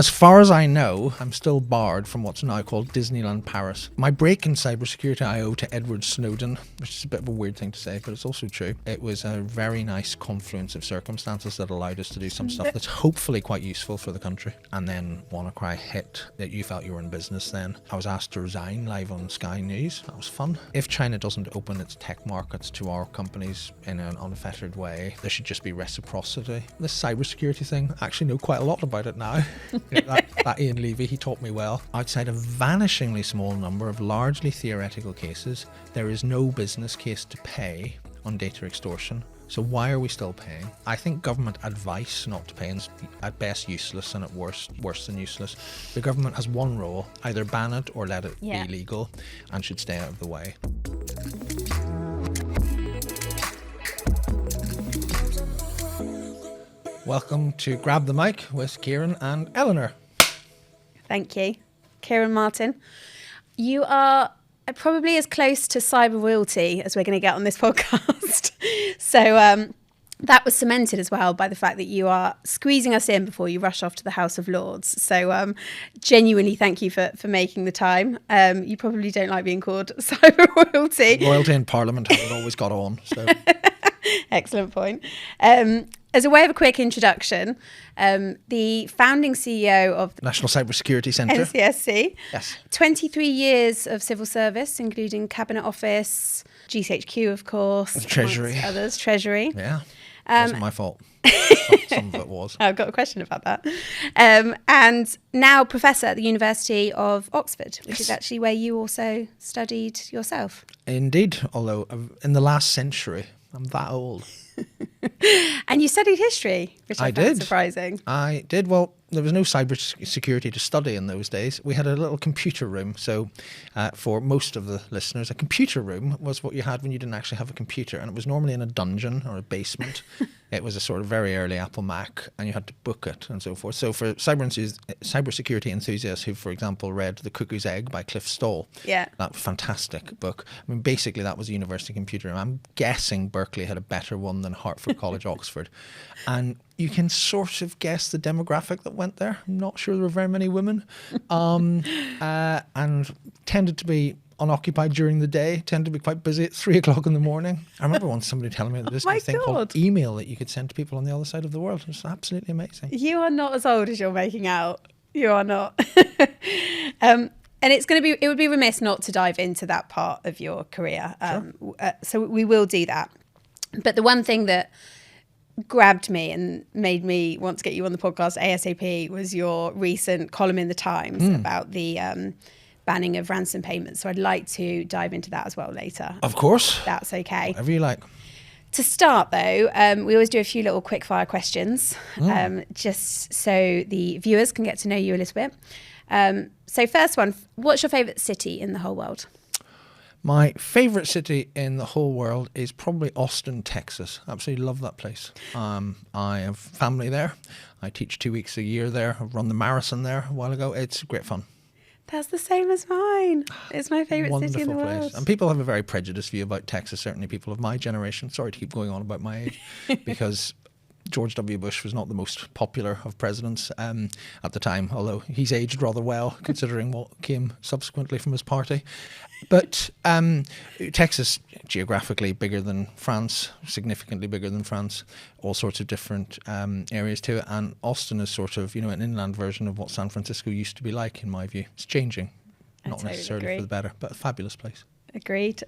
As far as I know, I'm still barred from what's now called Disneyland Paris. My break in cybersecurity I owe to Edward Snowden, which is a bit of a weird thing to say, but it's also true. It was a very nice confluence of circumstances that allowed us to do some stuff that's hopefully quite useful for the country. And then WannaCry hit that you felt you were in business then. I was asked to resign live on Sky News. That was fun. If China doesn't open its tech markets to our companies in an unfettered way, there should just be reciprocity. This cybersecurity thing, I actually know quite a lot about it now. that Ian Levy, he taught me well. Outside a vanishingly small number of largely theoretical cases, there is no business case to pay on data extortion. So why are we still paying? I think government advice not to pay is at best useless and at worst worse than useless. The government has one role, either ban it or let it be legal, and should stay out of the way. Welcome to Grab the Mic with Ciaran and Eleanor. Thank you. Ciaran Martin. You are probably as close to cyber royalty as we're going to get on this podcast. So that was cemented as well by the fact that you are squeezing us in before you rush off to the House of Lords. So genuinely thank you for making the time. You probably don't like being called cyber royalty. Royalty in Parliament hasn't always got on. So. Excellent point. As a way of a quick introduction, the founding CEO of the National Cybersecurity Centre. NCSC. Yes. 23 years of civil service, including Cabinet Office, GCHQ, of course. Treasury. Others, Treasury. Yeah. Wasn't my fault. Some of it was. I've got a question about that. And now professor at the University of Oxford, which is actually where you also studied yourself. Indeed, although in the last century, I'm that old. And you studied history, which I found did. surprising. I did. Well, there was no cyber security to study in those days. We had a little computer room. So for most of the listeners, a computer room was what you had when you didn't actually have a computer. And it was normally in a dungeon or a basement. It was a sort of very early Apple Mac, and you had to book it and so forth. So for cybersecurity enthusiasts who, for example, read The Cuckoo's Egg by Cliff Stoll, that fantastic book. I mean, basically that was a university computer room. I'm guessing Berkeley had a better one than Hartford College, Oxford. And you can sort of guess the demographic that went there. I'm not sure there were very many women, and tended to be unoccupied during the day, tended to be quite busy at 3 o'clock in the morning. I remember once somebody telling me that there's this thing called email that you could send to people on the other side of the world. It's absolutely amazing. You are not as old as you're making out. You are not. And it would be remiss not to dive into that part of your career. Sure. So we will do that. But the one thing that grabbed me and made me want to get you on the podcast ASAP was your recent column in the Times about the banning of ransom payments. So I'd like to dive into that as well later. Of course. That's okay. Whatever you like. To start though, we always do a few little quick fire questions, just so the viewers can get to know you a little bit. So first one, what's your favourite city in the whole world? My favourite city in the whole world is probably Austin, Texas. Absolutely love that place. I have family there. I teach 2 weeks a year there. I've run the marathon there a while ago. It's great fun. That's the same as mine. It's my favourite city in the place. world. And people have a very prejudiced view about Texas, certainly people of my generation. Sorry to keep going on about my age, because George W. Bush was not the most popular of presidents at the time, although he's aged rather well considering what came subsequently from his party. But Texas, geographically bigger than France, significantly bigger than France, all sorts of different areas to it. And Austin is sort of, an inland version of what San Francisco used to be like, in my view. It's changing, not necessarily for the better, but a fabulous place. Agreed.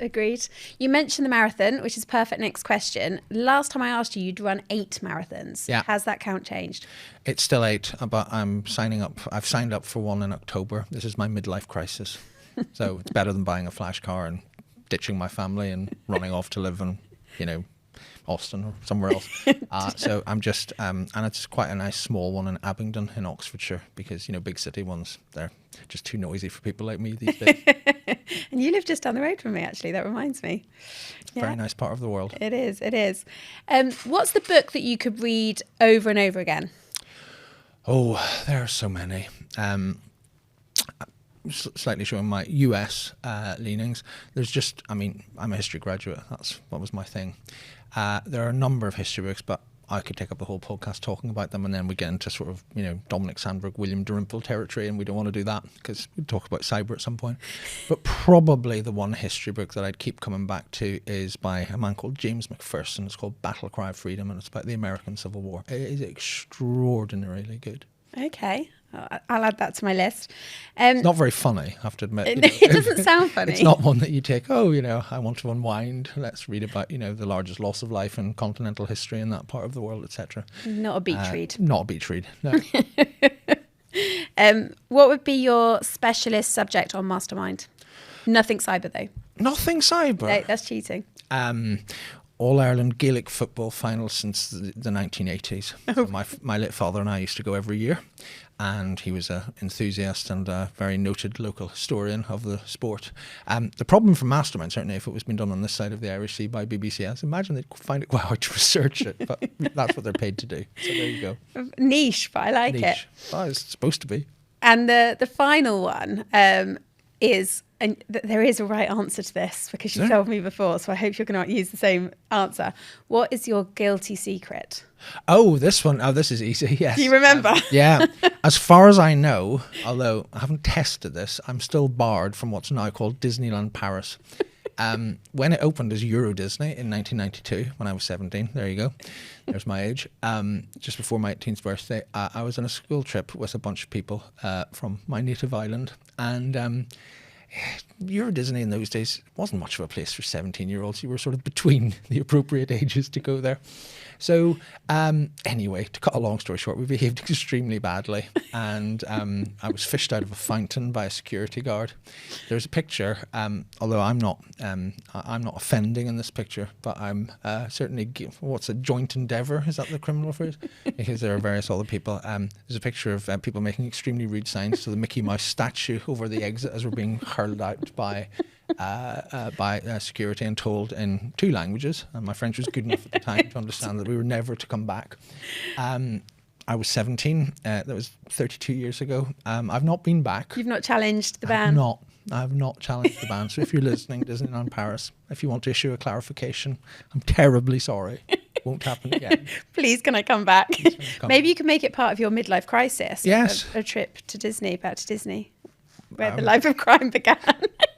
You mentioned the marathon, which is perfect next question. Last time I asked you, you'd run 8 marathons. Yeah. Has that count changed? It's still 8, but I'm signing up. I've signed up for one in October. This is my midlife crisis. So it's better than buying a flash car and ditching my family and running off to live in, Austin or somewhere else. So I'm just, and it's quite a nice small one in Abingdon in Oxfordshire, because, big city ones, they're just too noisy for people like me these days. And you live just down the road from me, actually. That reminds me. It's a very nice part of the world. It is. What's the book that you could read over and over again? Oh, there are so many. Slightly showing my US leanings. There's just, I'm a history graduate. That was my thing. There are a number of history books, but I could take up the whole podcast talking about them, and then we get into sort of, Dominic Sandberg, William Dalrymple territory, and we don't want to do that because we talk about cyber at some point. But probably the one history book that I'd keep coming back to is by a man called James McPherson. It's called Battle Cry of Freedom, and it's about the American Civil War. It is extraordinarily good. Okay, I'll add that to my list. It's not very funny, I have to admit. It doesn't sound funny. It's not one that you take, I want to unwind. Let's read about, the largest loss of life in continental history in that part of the world, etc. Not a beach read. Not a beach read, no. What would be your specialist subject on Mastermind? Nothing cyber, though. Nothing cyber? No, that's cheating. All-Ireland Gaelic football final since the 1980s. So my late father and I used to go every year, and he was an enthusiast and a very noted local historian of the sport. The problem for Mastermind, certainly if it was being done on this side of the Irish Sea by BBC, I imagine they'd find it quite hard to research it, but that's what they're paid to do. So there you go. Niche, but I like it. Well, it's supposed to be. And the final one is, and there is a right answer to this because you told me before, so I hope you're going to use the same answer. What is your guilty secret? Oh, this one. Oh, this is easy. Yes. Do you remember? Yeah. As far as I know, although I haven't tested this, I'm still barred from what's now called Disneyland Paris. When it opened as Euro Disney in 1992, when I was 17, there you go, there's my age, just before my 18th birthday, I was on a school trip with a bunch of people from my native island, and Euro Disney in those days wasn't much of a place for 17-year-olds. You were sort of between the appropriate ages to go there. So anyway, to cut a long story short, we behaved extremely badly, and I was fished out of a fountain by a security guard. There's a picture, although I'm not offending in this picture, but I'm certainly, what's a joint endeavour? Is that the criminal phrase? Because there are various other people. There's a picture of people making extremely rude signs to the Mickey Mouse statue over the exit as we're being hurled out by security and told in 2 languages, and my French was good enough at the time to understand that we were never to come back. I was 17. That was 32 years ago. I've not been back. You've not challenged the ban? I have not challenged the ban. So if you're listening, Disneyland Paris, if you want to issue a clarification, I'm terribly sorry. It won't happen again. Please, can I come back? Maybe you can make it part of your midlife crisis. Yes. A trip to Disney, back to Disney, where the life of crime began.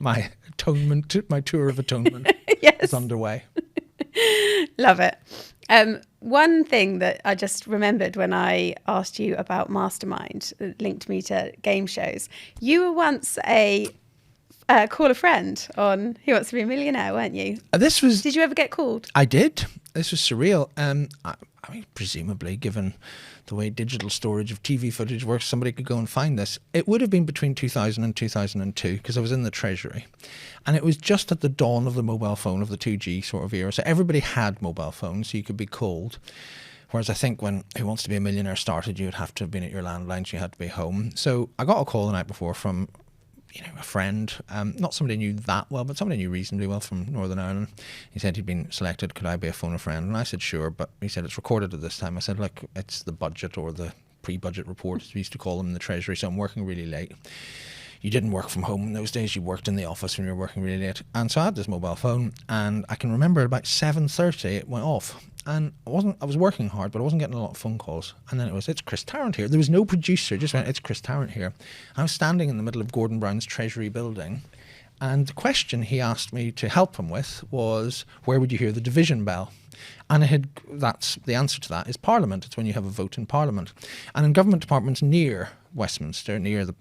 My tour of atonement is underway. Love it. One thing that I just remembered when I asked you about Mastermind, linked me to game shows. You were once a call a friend on Who Wants to Be a Millionaire, weren't you? Did you ever get called? I did. This was surreal. I mean, presumably, given the way digital storage of TV footage works, somebody could go and find this. It would have been between 2000 and 2002 because I was in the Treasury. And it was just at the dawn of the mobile phone, of the 2G sort of era. So everybody had mobile phones, so you could be called. Whereas I think when Who Wants to Be a Millionaire started, you would have to have been at your landline, so you had to be home. So I got a call the night before from a friend, not somebody I knew that well, but somebody I knew reasonably well from Northern Ireland. He said he'd been selected, could I be a phone a friend? And I said, sure, but he said, it's recorded at this time. I said, look, it's the budget or the pre-budget report, as we used to call them in the Treasury, so I'm working really late. You didn't work from home in those days, you worked in the office when you were working really late. And so I had this mobile phone, and I can remember at about 7:30 it went off. And I was working hard, but I wasn't getting a lot of phone calls. And then it's Chris Tarrant here. There was no producer, just went, it's Chris Tarrant here. I was standing in the middle of Gordon Brown's Treasury building, and the question he asked me to help him with was, where would you hear the division bell? And that's the answer to that is Parliament. It's when you have a vote in Parliament. And in government departments near Westminster, near the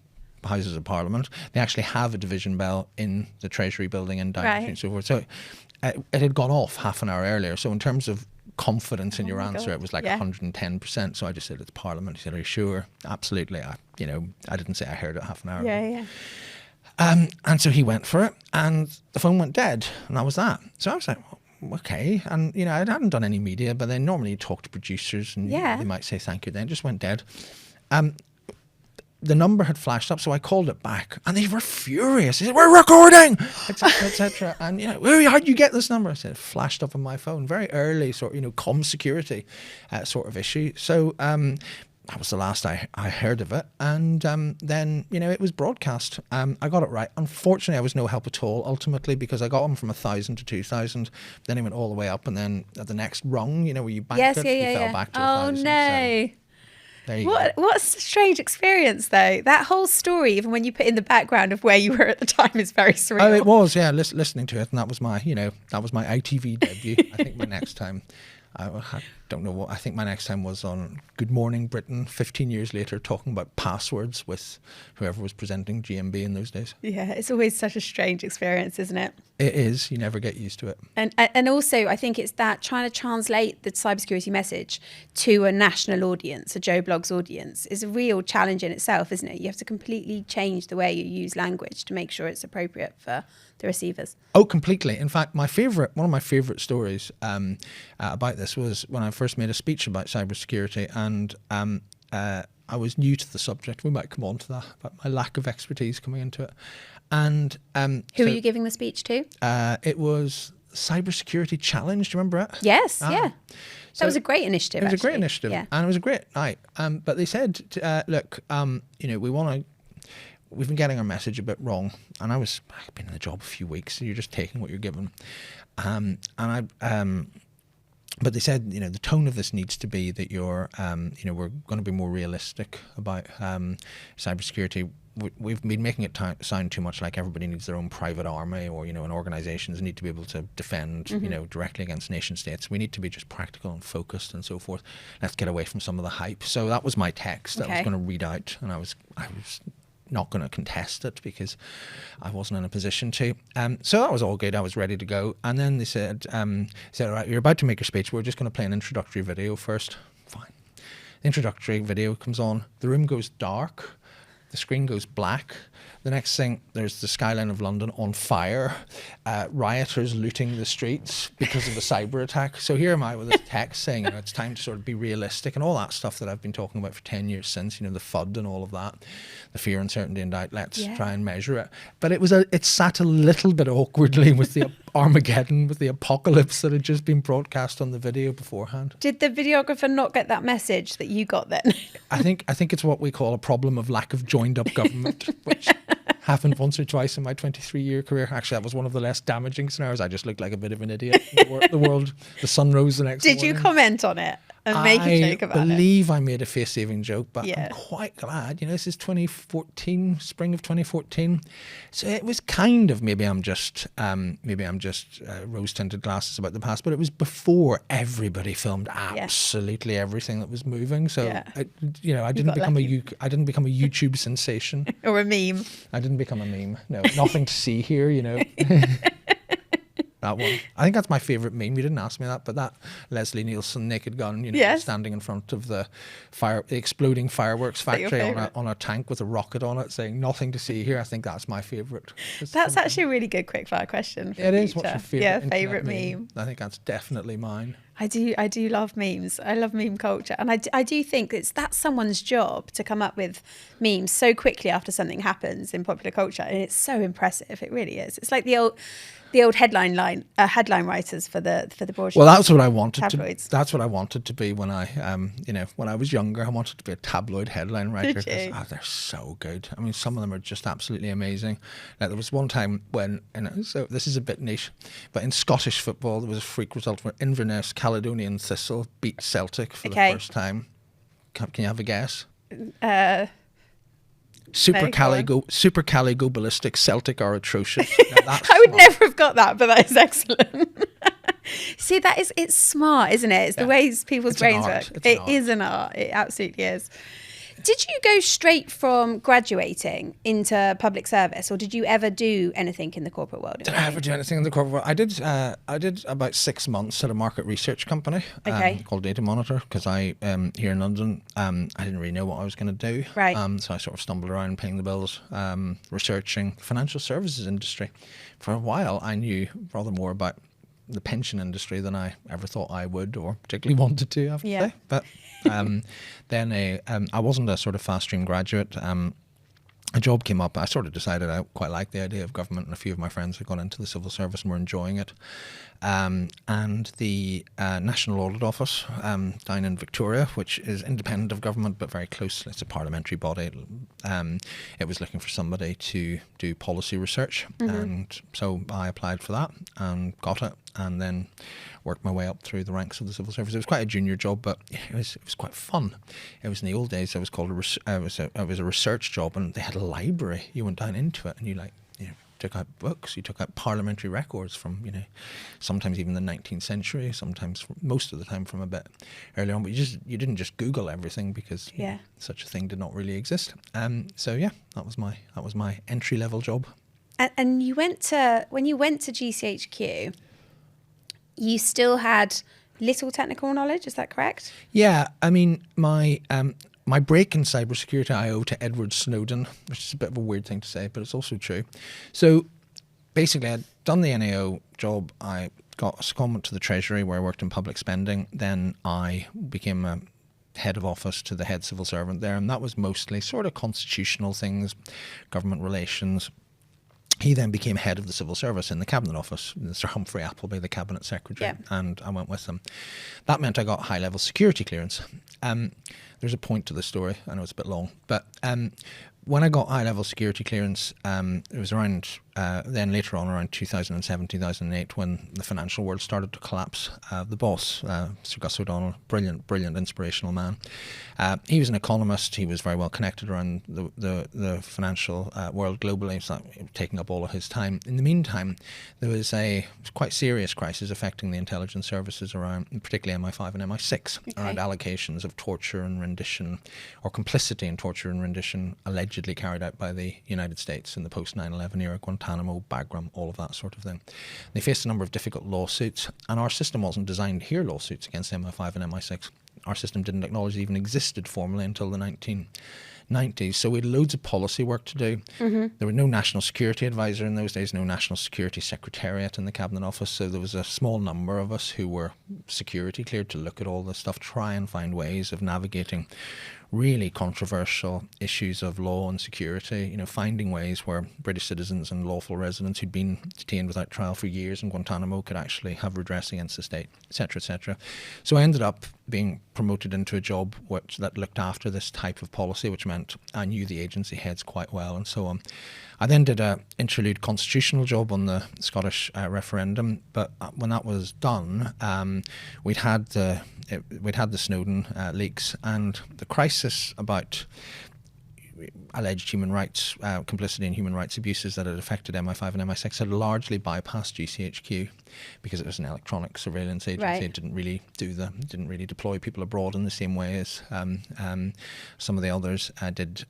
Houses of Parliament, they actually have a division bell in the Treasury building and Downing Street and so forth. So it had gone off half an hour earlier. So in terms of confidence in your answer, it was like 110%. So I just said, it's Parliament. He said, are you sure? Absolutely. I didn't say I heard it half an hour ago. And so he went for it, and the phone went dead, and that was that. So I was like, well, okay. And I hadn't done any media, but then normally you talk to producers and they might say thank you. Then it just went dead. The number had flashed up, so I called it back, and they were furious. They said, we're recording, etc., etc. And how'd you get this number? I said, it flashed up on my phone. Very early sort of, comm security sort of issue. So that was the last I heard of it. And then, it was broadcast. I got it right. Unfortunately, I was no help at all, ultimately, because I got them from 1,000 to 2,000. Then it went all the way up. And then at the next rung, where you banked it, you fell back to 1,000. Oh, no. So there you go. What a strange experience, though. That whole story, even when you put in the background of where you were at the time, is very surreal. Oh, it was, yeah, listening to it. And that was my, that was my ITV debut. I think my next time... I don't know what. I think my next time was on Good Morning Britain 15 years later, talking about passwords with whoever was presenting GMB in those days. Yeah, it's always such a strange experience, isn't it? It is. You never get used to it. And also, I think it's that trying to translate the cybersecurity message to a national audience, a Joe Blogs audience, is a real challenge in itself, isn't it? You have to completely change the way you use language to make sure it's appropriate for the receivers. Oh, completely. In fact, one of my favourite stories about this was when I first made a speech about cybersecurity, and I was new to the subject. We might come on to that, about my lack of expertise coming into it. And who were you giving the speech to? It was Cybersecurity Challenge. Do you remember it? Yes, yeah. That was a great initiative. It was a great initiative, yeah. And it was a great night. But they said, look, we've been getting our message a bit wrong, and I've been in the job a few weeks, so you're just taking what you're given. But they said, the tone of this needs to be that we're going to be more realistic about cybersecurity. We've been making it sound too much like everybody needs their own private army, or and organisations need to be able to defend directly against nation states. We need to be just practical and focused and so forth. Let's get away from some of the hype. So that was my text that I was going to read out, and I was not going to contest it because I wasn't in a position to. So that was all good. I was ready to go. And then they said, all right, you're about to make your speech. We're just going to play an introductory video first. Fine. The introductory video comes on. The room goes dark. The screen goes black. The next thing, there's the skyline of London on fire, rioters looting the streets because of the cyber attack. So here am I with this text saying, it's time to sort of be realistic and all that stuff that I've been talking about for 10 years since, the FUD and all of that, the fear, uncertainty and doubt. Let's try and measure it. But it sat a little bit awkwardly with the Armageddon, with the apocalypse that had just been broadcast on the video beforehand. Did the videographer not get that message that you got then? I think it's what we call a problem of lack of joined up government, which happened once or twice in my 23-year career. Actually, that was one of the less damaging scenarios. I just looked like a bit of an idiot. The sun rose the next morning. Did you comment on it and make a joke about it? I believe I made a face-saving joke, but I'm quite glad. This is 2014, spring of 2014. So it was kind of maybe I'm just rose-tinted glasses about the past, but it was before everybody filmed absolutely everything that was moving. So I didn't become a YouTube sensation or a meme. I didn't become a meme. No, nothing to see here. That one. I think that's my favourite meme. You didn't ask me that, but that Leslie Nielsen naked gun, standing in front of the exploding fireworks factory on a tank with a rocket on it, saying nothing to see here. I think that's my favourite. That's actually a really good quickfire question. It is. What's your favourite? Favourite meme? I think that's definitely mine. I do love memes. I love meme culture, and I do think that's someone's job to come up with memes so quickly after something happens in popular culture, and it's so impressive. It really is. It's like the old headline writers for the broadsheet. Well, that's what I wanted tabloids. That's what I wanted to be when I when I was younger. I wanted to be a tabloid headline writer. Did you? They're so good. I mean, some of them are just absolutely amazing. Now, there was one time when, so this is a bit niche, but in Scottish football there was a freak result where Inverness Caledonian Thistle beat Celtic for the first time. Can you have a guess? Super Cali go ballistic. Celtic are atrocious. I would never have got that, but that is excellent. See, it's smart, isn't it? It's the ways people's brains work. It is an art. It absolutely is. Did you go straight from graduating into public service, or did you ever do anything in the corporate world? Did I ever do anything in the corporate world? I did about 6 months at a market research company called Data Monitor, because I here in London I didn't really know what I was going to do. Right. So I sort of stumbled around paying the bills, researching the financial services industry. For a while, I knew rather more about the pension industry than I ever thought I would, or particularly wanted to, I have to say. But then I wasn't a sort of fast stream graduate. a job came up. I sort of decided I quite liked the idea of government, and a few of my friends had gone into the civil service and were enjoying it. And the National Audit Office down in Victoria, which is independent of government but very close, it's a parliamentary body, it was looking for somebody to do policy research. And so I applied for that and got it, and then worked my way up through the ranks of the civil service. It was quite a junior job, but it was quite fun. It was in the old days. It was called it was a research job, and they had a library. You went down into it, and you took out books. You took out parliamentary records from sometimes even the 19th century. Sometimes most of the time from a bit earlier on. But you didn't just Google everything, because such a thing did not really exist. So yeah, that was my entry level job. And when you went to GCHQ, you still had little technical knowledge, is that correct? Yeah, I mean, my break in cybersecurity I owe to Edward Snowden, which is a bit of a weird thing to say, but it's also true. So basically, I'd done the NAO job. I got a secondment to the Treasury, where I worked in public spending. Then I became a head of office to the head civil servant there, and that was mostly sort of constitutional things, government relations. He then became head of the civil service in the Cabinet Office, Sir Humphrey Appleby, the Cabinet Secretary, and I went with him. That meant I got high-level security clearance. There's a point to the story. I know it's a bit long, but when I got high-level security clearance, it was around then later on around 2007, 2008, when the financial world started to collapse. The boss, Sir Gus O'Donnell, brilliant, inspirational man. He was an economist. He was very well connected around the financial world globally, so taking up all of his time. In the meantime, there was a quite serious crisis affecting the intelligence services around, particularly MI5 and MI6, around allegations of torture and rendition, or complicity in torture and rendition, allegedly carried out by the United States in the post 9/11 era, Guantanamo, Bagram, all of that sort of thing. They faced a number of difficult lawsuits, and our system wasn't designed to hear lawsuits against MI5 and MI6. Our system didn't acknowledge it even existed formally until the 1990s. So we had loads of policy work to do. There was no national security advisor in those days, no national security secretariat in the Cabinet Office. So there was a small number of us who were security cleared to look at all this stuff, try and find ways of navigating really controversial issues of law and security, finding ways where British citizens and lawful residents who'd been detained without trial for years in Guantanamo could actually have redress against the state, etc., etc. So I ended up being promoted into a job that looked after this type of policy, which meant I knew the agency heads quite well and so on. I then did an interlude constitutional job on the Scottish referendum, but when that was done, we'd had the Snowden leaks, and the crisis about alleged human rights, complicity in human rights abuses that had affected MI5 and MI6 had largely bypassed GCHQ because it was an electronic surveillance agency. Right. It didn't really didn't really deploy people abroad in the same way as some of the others did.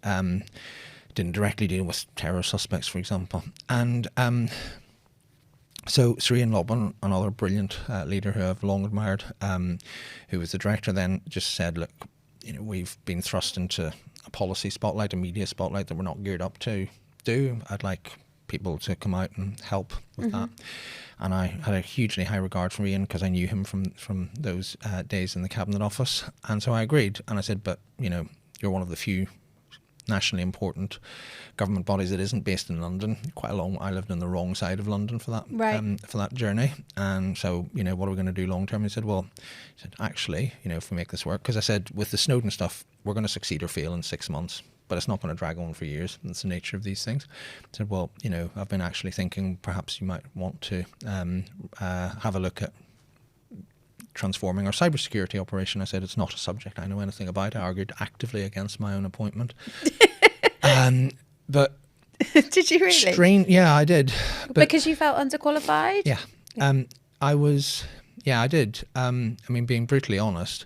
Didn't directly deal with terror suspects, for example. And so Ciaran Martin, another brilliant leader who I've long admired, who was the director then, just said, look, we've been thrust into a policy spotlight, a media spotlight that we're not geared up to do. I'd like people to come out and help with that. And I had a hugely high regard for Ian because I knew him from those days in the Cabinet Office. And so I agreed. And I said, but, you're one of the few nationally important government bodies that isn't based in London. I lived on the wrong side of London for that journey. And so, what are we going to do long term? He said, actually, if we make this work, because I said with the Snowden stuff, we're going to succeed or fail in 6 months, but it's not going to drag on for years. That's the nature of these things. I said, I've been actually thinking perhaps you might want to have a look at transforming our cybersecurity operation. I said, it's not a subject I know anything about. I argued actively against my own appointment. But did you really? Yeah, I did. But because you felt underqualified? Yeah. I did. Being brutally honest,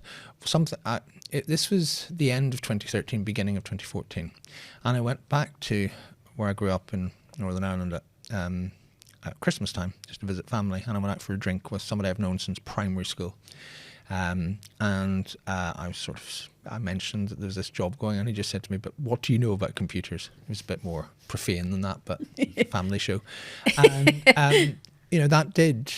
this was the end of 2013, beginning of 2014. And I went back to where I grew up in Northern Ireland at Christmas time, just to visit family, and I went out for a drink with somebody I've known since primary school. I mentioned that there was this job going on. He just said to me, but what do you know about computers? It was a bit more profane than that, but family show. And that did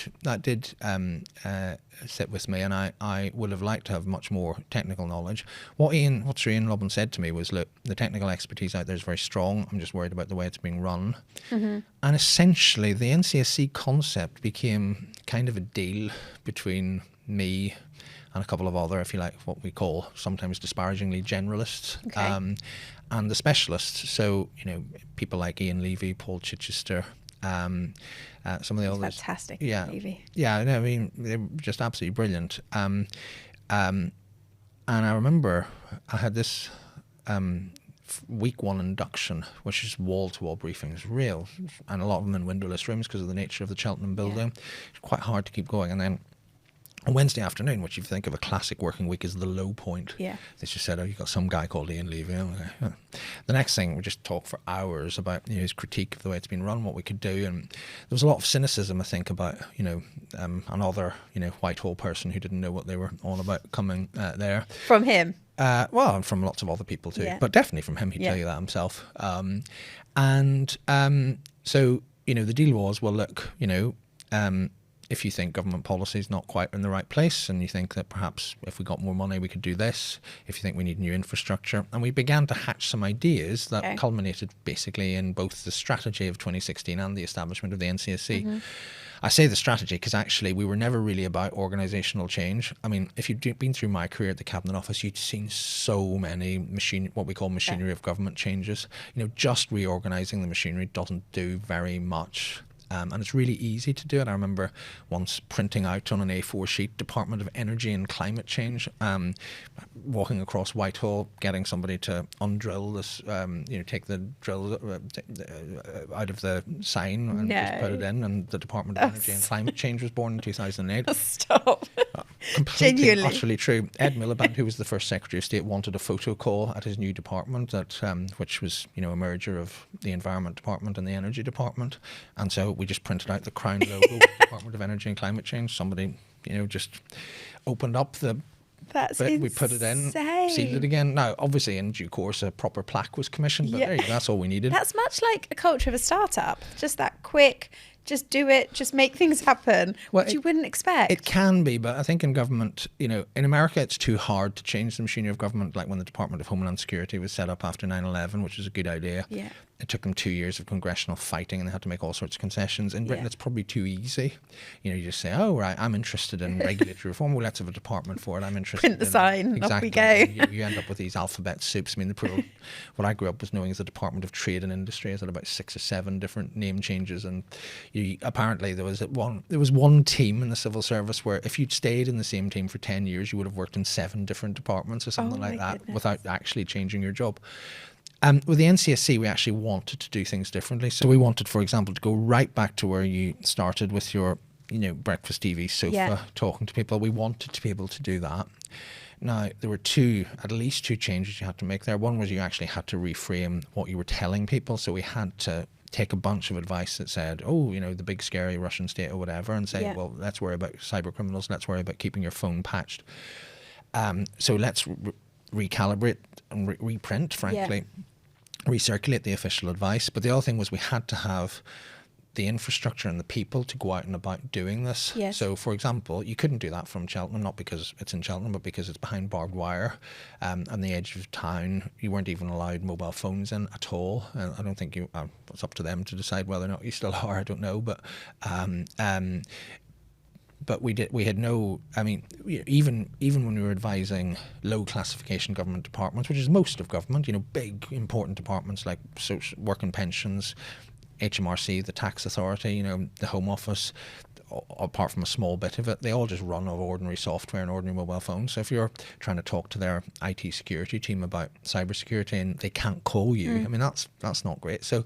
sit with me, and I would have liked to have much more technical knowledge. What Sir Ian Lubbin said to me was, look, the technical expertise out there is very strong. I'm just worried about the way it's being run. And essentially, the NCSC concept became kind of a deal between me and a couple of other, if you like, what we call sometimes disparagingly generalists, and the specialists. So, people like Ian Levy, Paul Chichester, some of the others. Fantastic. Yeah. Levy. Yeah, I mean, they're just absolutely brilliant. And I remember I had this week one induction, which is wall-to-wall briefings, real, and a lot of them in windowless rooms because of the nature of the Cheltenham building. It's quite hard to keep going. And then on Wednesday afternoon, which you think of a classic working week as the low point, they just said, you've got some guy called Ian Levy. Okay. The next thing, we just talked for hours about his critique of the way it's been run, what we could do. And there was a lot of cynicism, I think, about, another, Whitehall person who didn't know what they were on about coming there. From him? Well, and from lots of other people too, but definitely from him. He'd tell you that himself. So, the deal was, well, look, if you think government policy is not quite in the right place and you think that perhaps if we got more money we could do this, if you think we need new infrastructure. And we began to hatch some ideas that culminated basically in both the strategy of 2016 and the establishment of the NCSC. I say the strategy because actually we were never really about organisational change. I mean, if you'd been through my career at the Cabinet Office, you'd seen so many what we call machinery of government changes. Just reorganising the machinery doesn't do very much. And it's really easy to do it. I remember once printing out on an A4 sheet Department of Energy and Climate Change, walking across Whitehall, getting somebody to undrill this, take the drill out of the sign and just put it in. And the Department of Energy and Climate Change was born in 2008. Stop. Completely, Genuinely. utterly true. Ed Miliband, who was the first Secretary of State, wanted a photo call at his new department, which was a merger of the Environment Department and the Energy Department. And so we just printed out the Crown logo, Department of Energy and Climate Change. Somebody, just opened up the bit, we put it in, sealed it again. Now, obviously, in due course, a proper plaque was commissioned, but there you go, that's all we needed. That's much like a culture of a startup. Just that quick, just do it, just make things happen, which you wouldn't expect. It can be, but I think in government, in America, it's too hard to change the machinery of government, like when the Department of Homeland Security was set up after 9/11, which was a good idea. It took them 2 years of congressional fighting and they had to make all sorts of concessions. In Britain, it's probably too easy. You just say, oh, right, I'm interested in regulatory reform. Well, let's have a department for it. I'm interested Print the sign, exactly. off we go. You end up with these alphabet soups. I mean, what I grew up was knowing as the Department of Trade and Industry has had about 6 or 7 different name changes. And apparently there was one team in the civil service where if you'd stayed in the same team for 10 years, you would have worked in 7 different departments or something like that without actually changing your job. With the NCSC, we actually wanted to do things differently. So we wanted, for example, to go right back to where you started with your, breakfast TV sofa, talking to people. We wanted to be able to do that. Now, there were at least two changes you had to make there. One was you actually had to reframe what you were telling people. So we had to take a bunch of advice that said, the big scary Russian state or whatever, and say, well, let's worry about cyber criminals. Let's worry about keeping your phone patched. So let's recalibrate and reprint, frankly. Recirculate the official advice. But the other thing was we had to have the infrastructure and the people to go out and about doing this. So, for example, you couldn't do that from Cheltenham, not because it's in Cheltenham, but because it's behind barbed wire on the edge of town. You weren't even allowed mobile phones in at all. I don't think it's up to them to decide whether or not you still are. I don't know. But we had no, even when we were advising low classification government departments, which is most of government, big important departments like work and pensions, HMRC, the tax authority, the Home Office, apart from a small bit of it, they all just run off ordinary software and ordinary mobile phones. So if you're trying to talk to their IT security team about cybersecurity and they can't call you, that's not great. So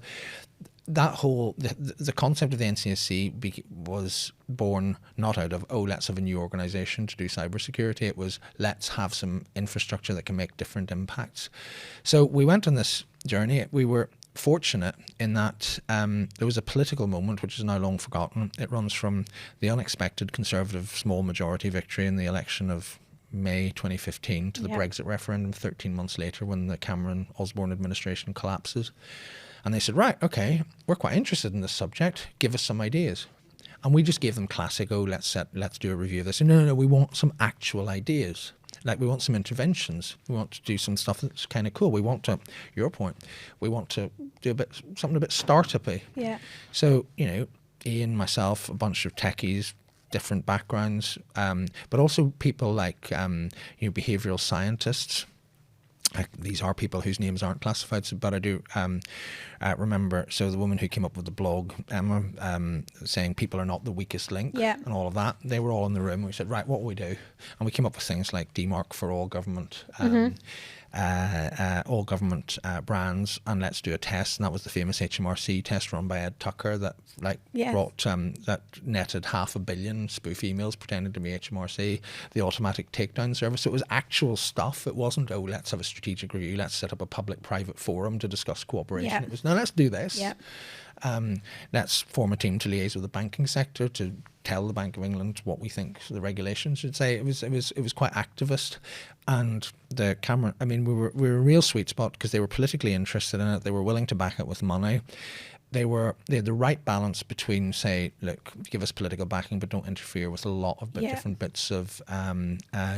that whole the concept of the NCSC was born not out of let's have a new organisation to do cybersecurity. It was let's have some infrastructure that can make different impacts. So we went on this journey. We were fortunate in that there was a political moment which is now long forgotten. It runs from the unexpected Conservative small majority victory in the election of May 2015 to the Brexit referendum 13 months later when the Cameron-Osborne administration collapses. And they said, right, okay, we're quite interested in this subject. Give us some ideas. And we just gave them classic, let's do a review of this. And no, we want some actual ideas. Like, we want some interventions. We want to do some stuff that's kind of cool. We want to, your point, we want to do something a bit startup-y. Yeah. So, Ian, myself, a bunch of techies, different backgrounds, but also people like, behavioral scientists. These are people whose names aren't classified, but I do remember. So the woman who came up with the blog, Emma, saying people are not the weakest link, and all of that. They were all in the room. We said, right, what will we do? And we came up with things like DMARC for all government, all government brands, and let's do a test. And that was the famous HMRC test run by Ed Tucker that brought that netted 500 million spoof emails pretending to be HMRC, the automatic takedown service. So it was actual stuff. It wasn't, let's have a strategic review, let's set up a public-private forum to discuss cooperation. It was, no, let's do this. Let's form a team to liaise with the banking sector to tell the Bank of England what we think the regulations should say. It was quite activist, and the Cameron. I mean, we were a real sweet spot because they were politically interested in it. They were willing to back it with money. They had the right balance between, say, look, give us political backing, but don't interfere with a lot of different bits of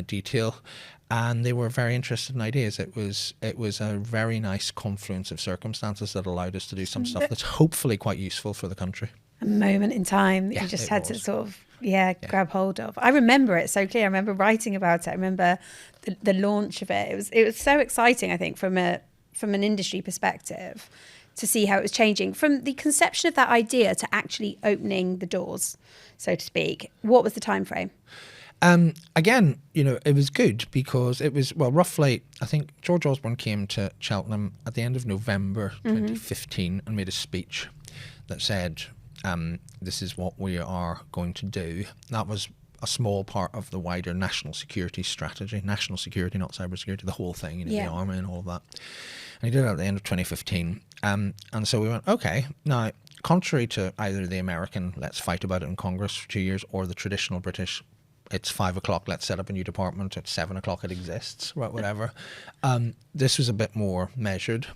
detail. And they were very interested in ideas. It was a very nice confluence of circumstances that allowed us to do some stuff that's hopefully quite useful for the country. A moment in time that you just had to sort of grab hold of. I remember it so clear. I remember writing about it. I remember the launch of it. It was so exciting, I think, from an industry perspective, to see how it was changing from the conception of that idea to actually opening the doors, so to speak. What was the time frame? Again, it was good because it was, roughly, I think George Osborne came to Cheltenham at the end of November 2015 and made a speech that said, this is what we are going to do. That was a small part of the wider national security strategy. National security, not cybersecurity, the whole thing, the army and all of that. And he did it at the end of 2015. And so we went, okay, now, contrary to either the American, let's fight about it in Congress for 2 years, or the traditional British, it's 5 o'clock, let's set up a new department, at 7 o'clock it exists, right, whatever. This was a bit more measured.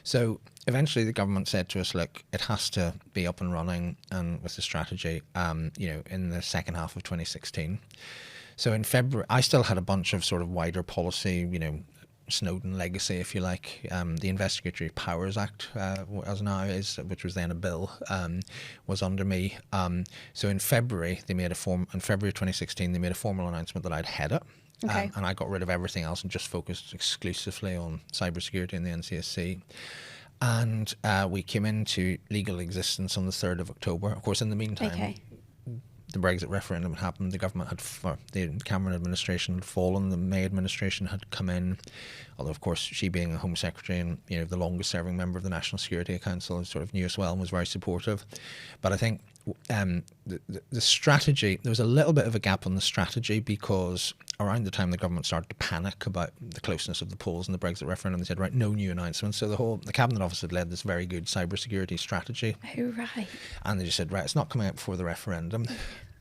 So eventually the government said to us, look, it has to be up and running and with the strategy, in the second half of 2016. So in February, I still had a bunch of sort of wider policy, Snowden legacy, if you like. The Investigatory Powers Act, as now is, which was then a bill, was under me. So in February, in February 2016, they made a formal announcement that I'd head it. Okay. And I got rid of everything else and just focused exclusively on cybersecurity and the NCSC. And we came into legal existence on the 3rd of October. Of course, in the meantime, the Brexit referendum had happened, the Cameron administration had fallen, the May administration had come in, although of course she being a Home Secretary and the longest serving member of the National Security Council sort of knew us well and was very supportive. But I think the strategy, there was a little bit of a gap on the strategy because around the time the government started to panic about the closeness of the polls and the Brexit referendum, they said, right, no new announcements. So the Cabinet Office had led this very good cybersecurity strategy. Oh, right. And they just said, right, it's not coming out before the referendum.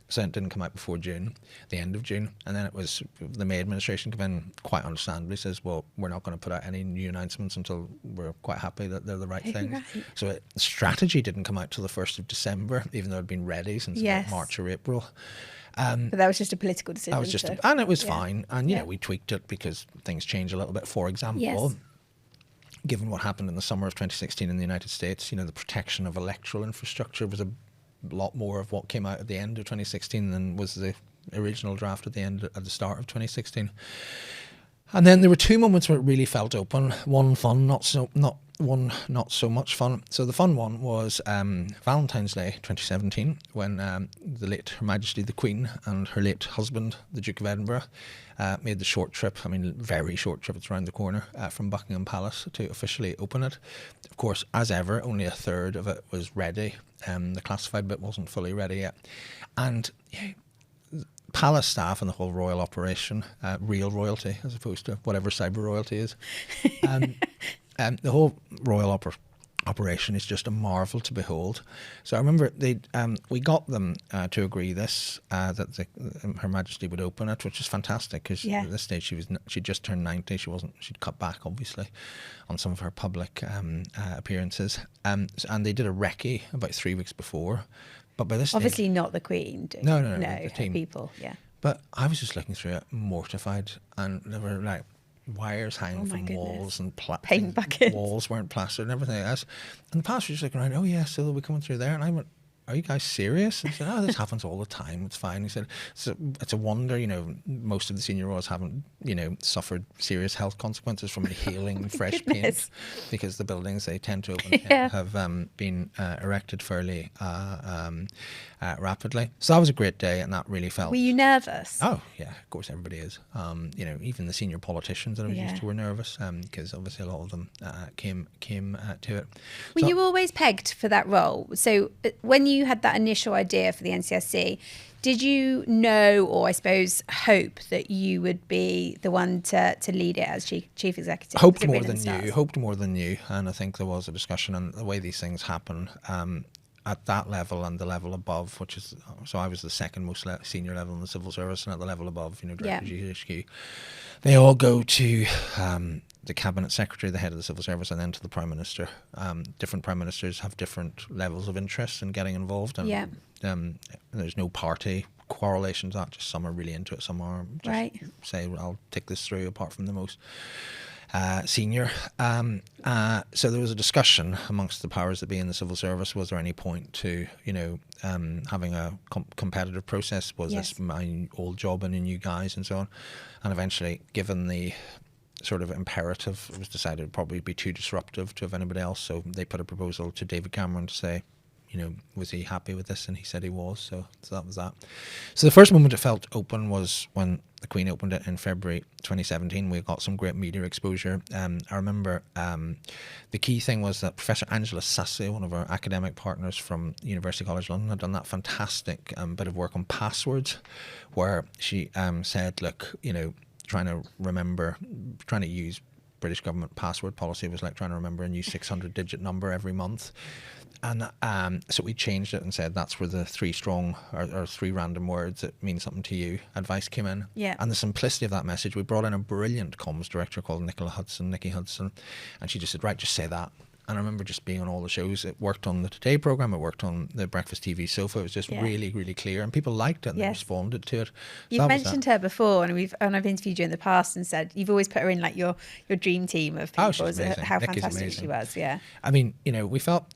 So it didn't come out before June, the end of June. And then it was the May administration came in, quite understandably, says, well, we're not going to put out any new announcements until we're quite happy that they're the right things. Right. So the strategy didn't come out till the 1st of December, even though it had been ready since about March or April. But that was just a political decision. That was just and it was fine. And, we tweaked it because things change a little bit. For example, given what happened in the summer of 2016 in the United States, the protection of electoral infrastructure was a lot more of what came out at the end of 2016 than was the original draft at the start of 2016. And then there were 2 moments where it really felt open. One fun, not so much fun. So the fun one was Valentine's Day 2017, when the late Her Majesty the Queen and her late husband, the Duke of Edinburgh, made the short trip, very short trip, it's around the corner, from Buckingham Palace to officially open it. Of course, as ever, only a third of it was ready. The classified bit wasn't fully ready yet. And Palace staff and the whole royal operation, real royalty as opposed to whatever cyber royalty is, the whole royal operation is just a marvel to behold. So I remember we got them to agree this, that Her Majesty would open it, which is fantastic because at this stage she'd just turned 90. She'd cut back obviously on some of her public appearances, and they did a recce about 3 weeks before. But by this stage, Obviously not the Queen. No, the her team. people, yeah. But I was just looking through it, mortified, and there were like wires hanging Oh my from goodness. walls and Paint buckets. walls weren't plastered and everything else. And the pastor was just looking around, oh yeah, still we coming through there? And I went, are you guys serious? And he said, oh, this happens all the time. It's fine. He said, it's a wonder, you know, most of the senior royals haven't, you know, suffered serious health consequences from inhaling fresh paint, because the buildings they tend to open have been erected fairly rapidly. So that was a great day, and that really felt... Were you nervous? Oh, yeah, of course everybody is. You know, even the senior politicians that I was used to were nervous, because obviously a lot of them came to it. Were you always pegged for that role? So when you had that initial idea for the NCSC, did you know, or I suppose hope, that you would be the one to lead it as chief executive? Hoped more than you. And I think there was a discussion on the way these things happen. At that level and the level above, which is, so I was the second most senior level in the civil service, and at the level above, you know, Director GHQ, they all go to the Cabinet Secretary, the head of the civil service, and then to the Prime Minister. Different Prime Ministers have different levels of interest in getting involved, and there's no party correlation to that, just some are really into it, some are just say, well, I'll take this through, apart from the most senior. So there was a discussion amongst the powers that be in the civil service. Was there any point to, you know, having a competitive process? Was this my old job and a new guys and so on? And eventually, given the sort of imperative, it was decided it would probably be too disruptive to have anybody else. So they put a proposal to David Cameron to say, you know, was he happy with this? And he said he was. So that was that. So the first moment it felt open was when the Queen opened it in February 2017. We got some great media exposure. I remember the key thing was that Professor Angela Sassi, one of our academic partners from University College London, had done that fantastic bit of work on passwords, where she said, look, you know, trying to use British government password policy was like trying to remember a new 600-digit number every month. And so we changed it and said that's where the three strong or three random words that mean something to you advice came in. Yeah. And the simplicity of that message, we brought in a brilliant comms director called Nikki Hudson, and she just said, right, just say that. And I remember just being on all the shows. It worked on the Today programme, it worked on the Breakfast TV sofa. It was just really, really clear, and people liked it and they responded to it. So you've mentioned her before, and I've interviewed you in the past and said you've always put her in like your dream team of people. Oh, she's amazing. How Nikki's fantastic amazing. she was, yeah. I mean, you know,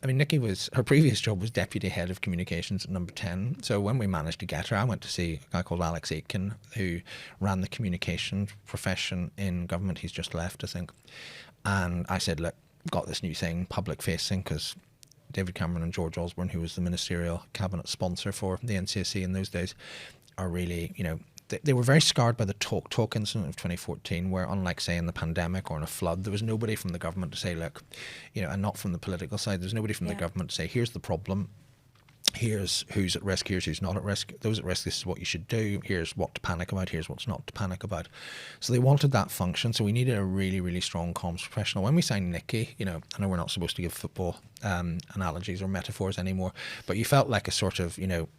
Nikki was, her previous job was Deputy Head of Communications at Number 10. So when we managed to get her, I went to see a guy called Alex Aitken, who ran the communication profession in government. He's just left, I think. And I said, look, got this new thing, public facing, because David Cameron and George Osborne, who was the ministerial cabinet sponsor for the NCSC in those days, are really, you know, they were very scarred by the talk incident of 2014, where unlike, say, in the pandemic or in a flood, there was nobody from the government to say, look, you know, and not from the political side, there's nobody from the government to say, here's the problem, here's who's at risk, here's who's not at risk, those at risk, this is what you should do, here's what to panic about, here's what's not to panic about. So they wanted that function, so we needed a really, really strong comms professional. When we signed Nikki, you know, I know we're not supposed to give football analogies or metaphors anymore, but you felt like a sort of, you know,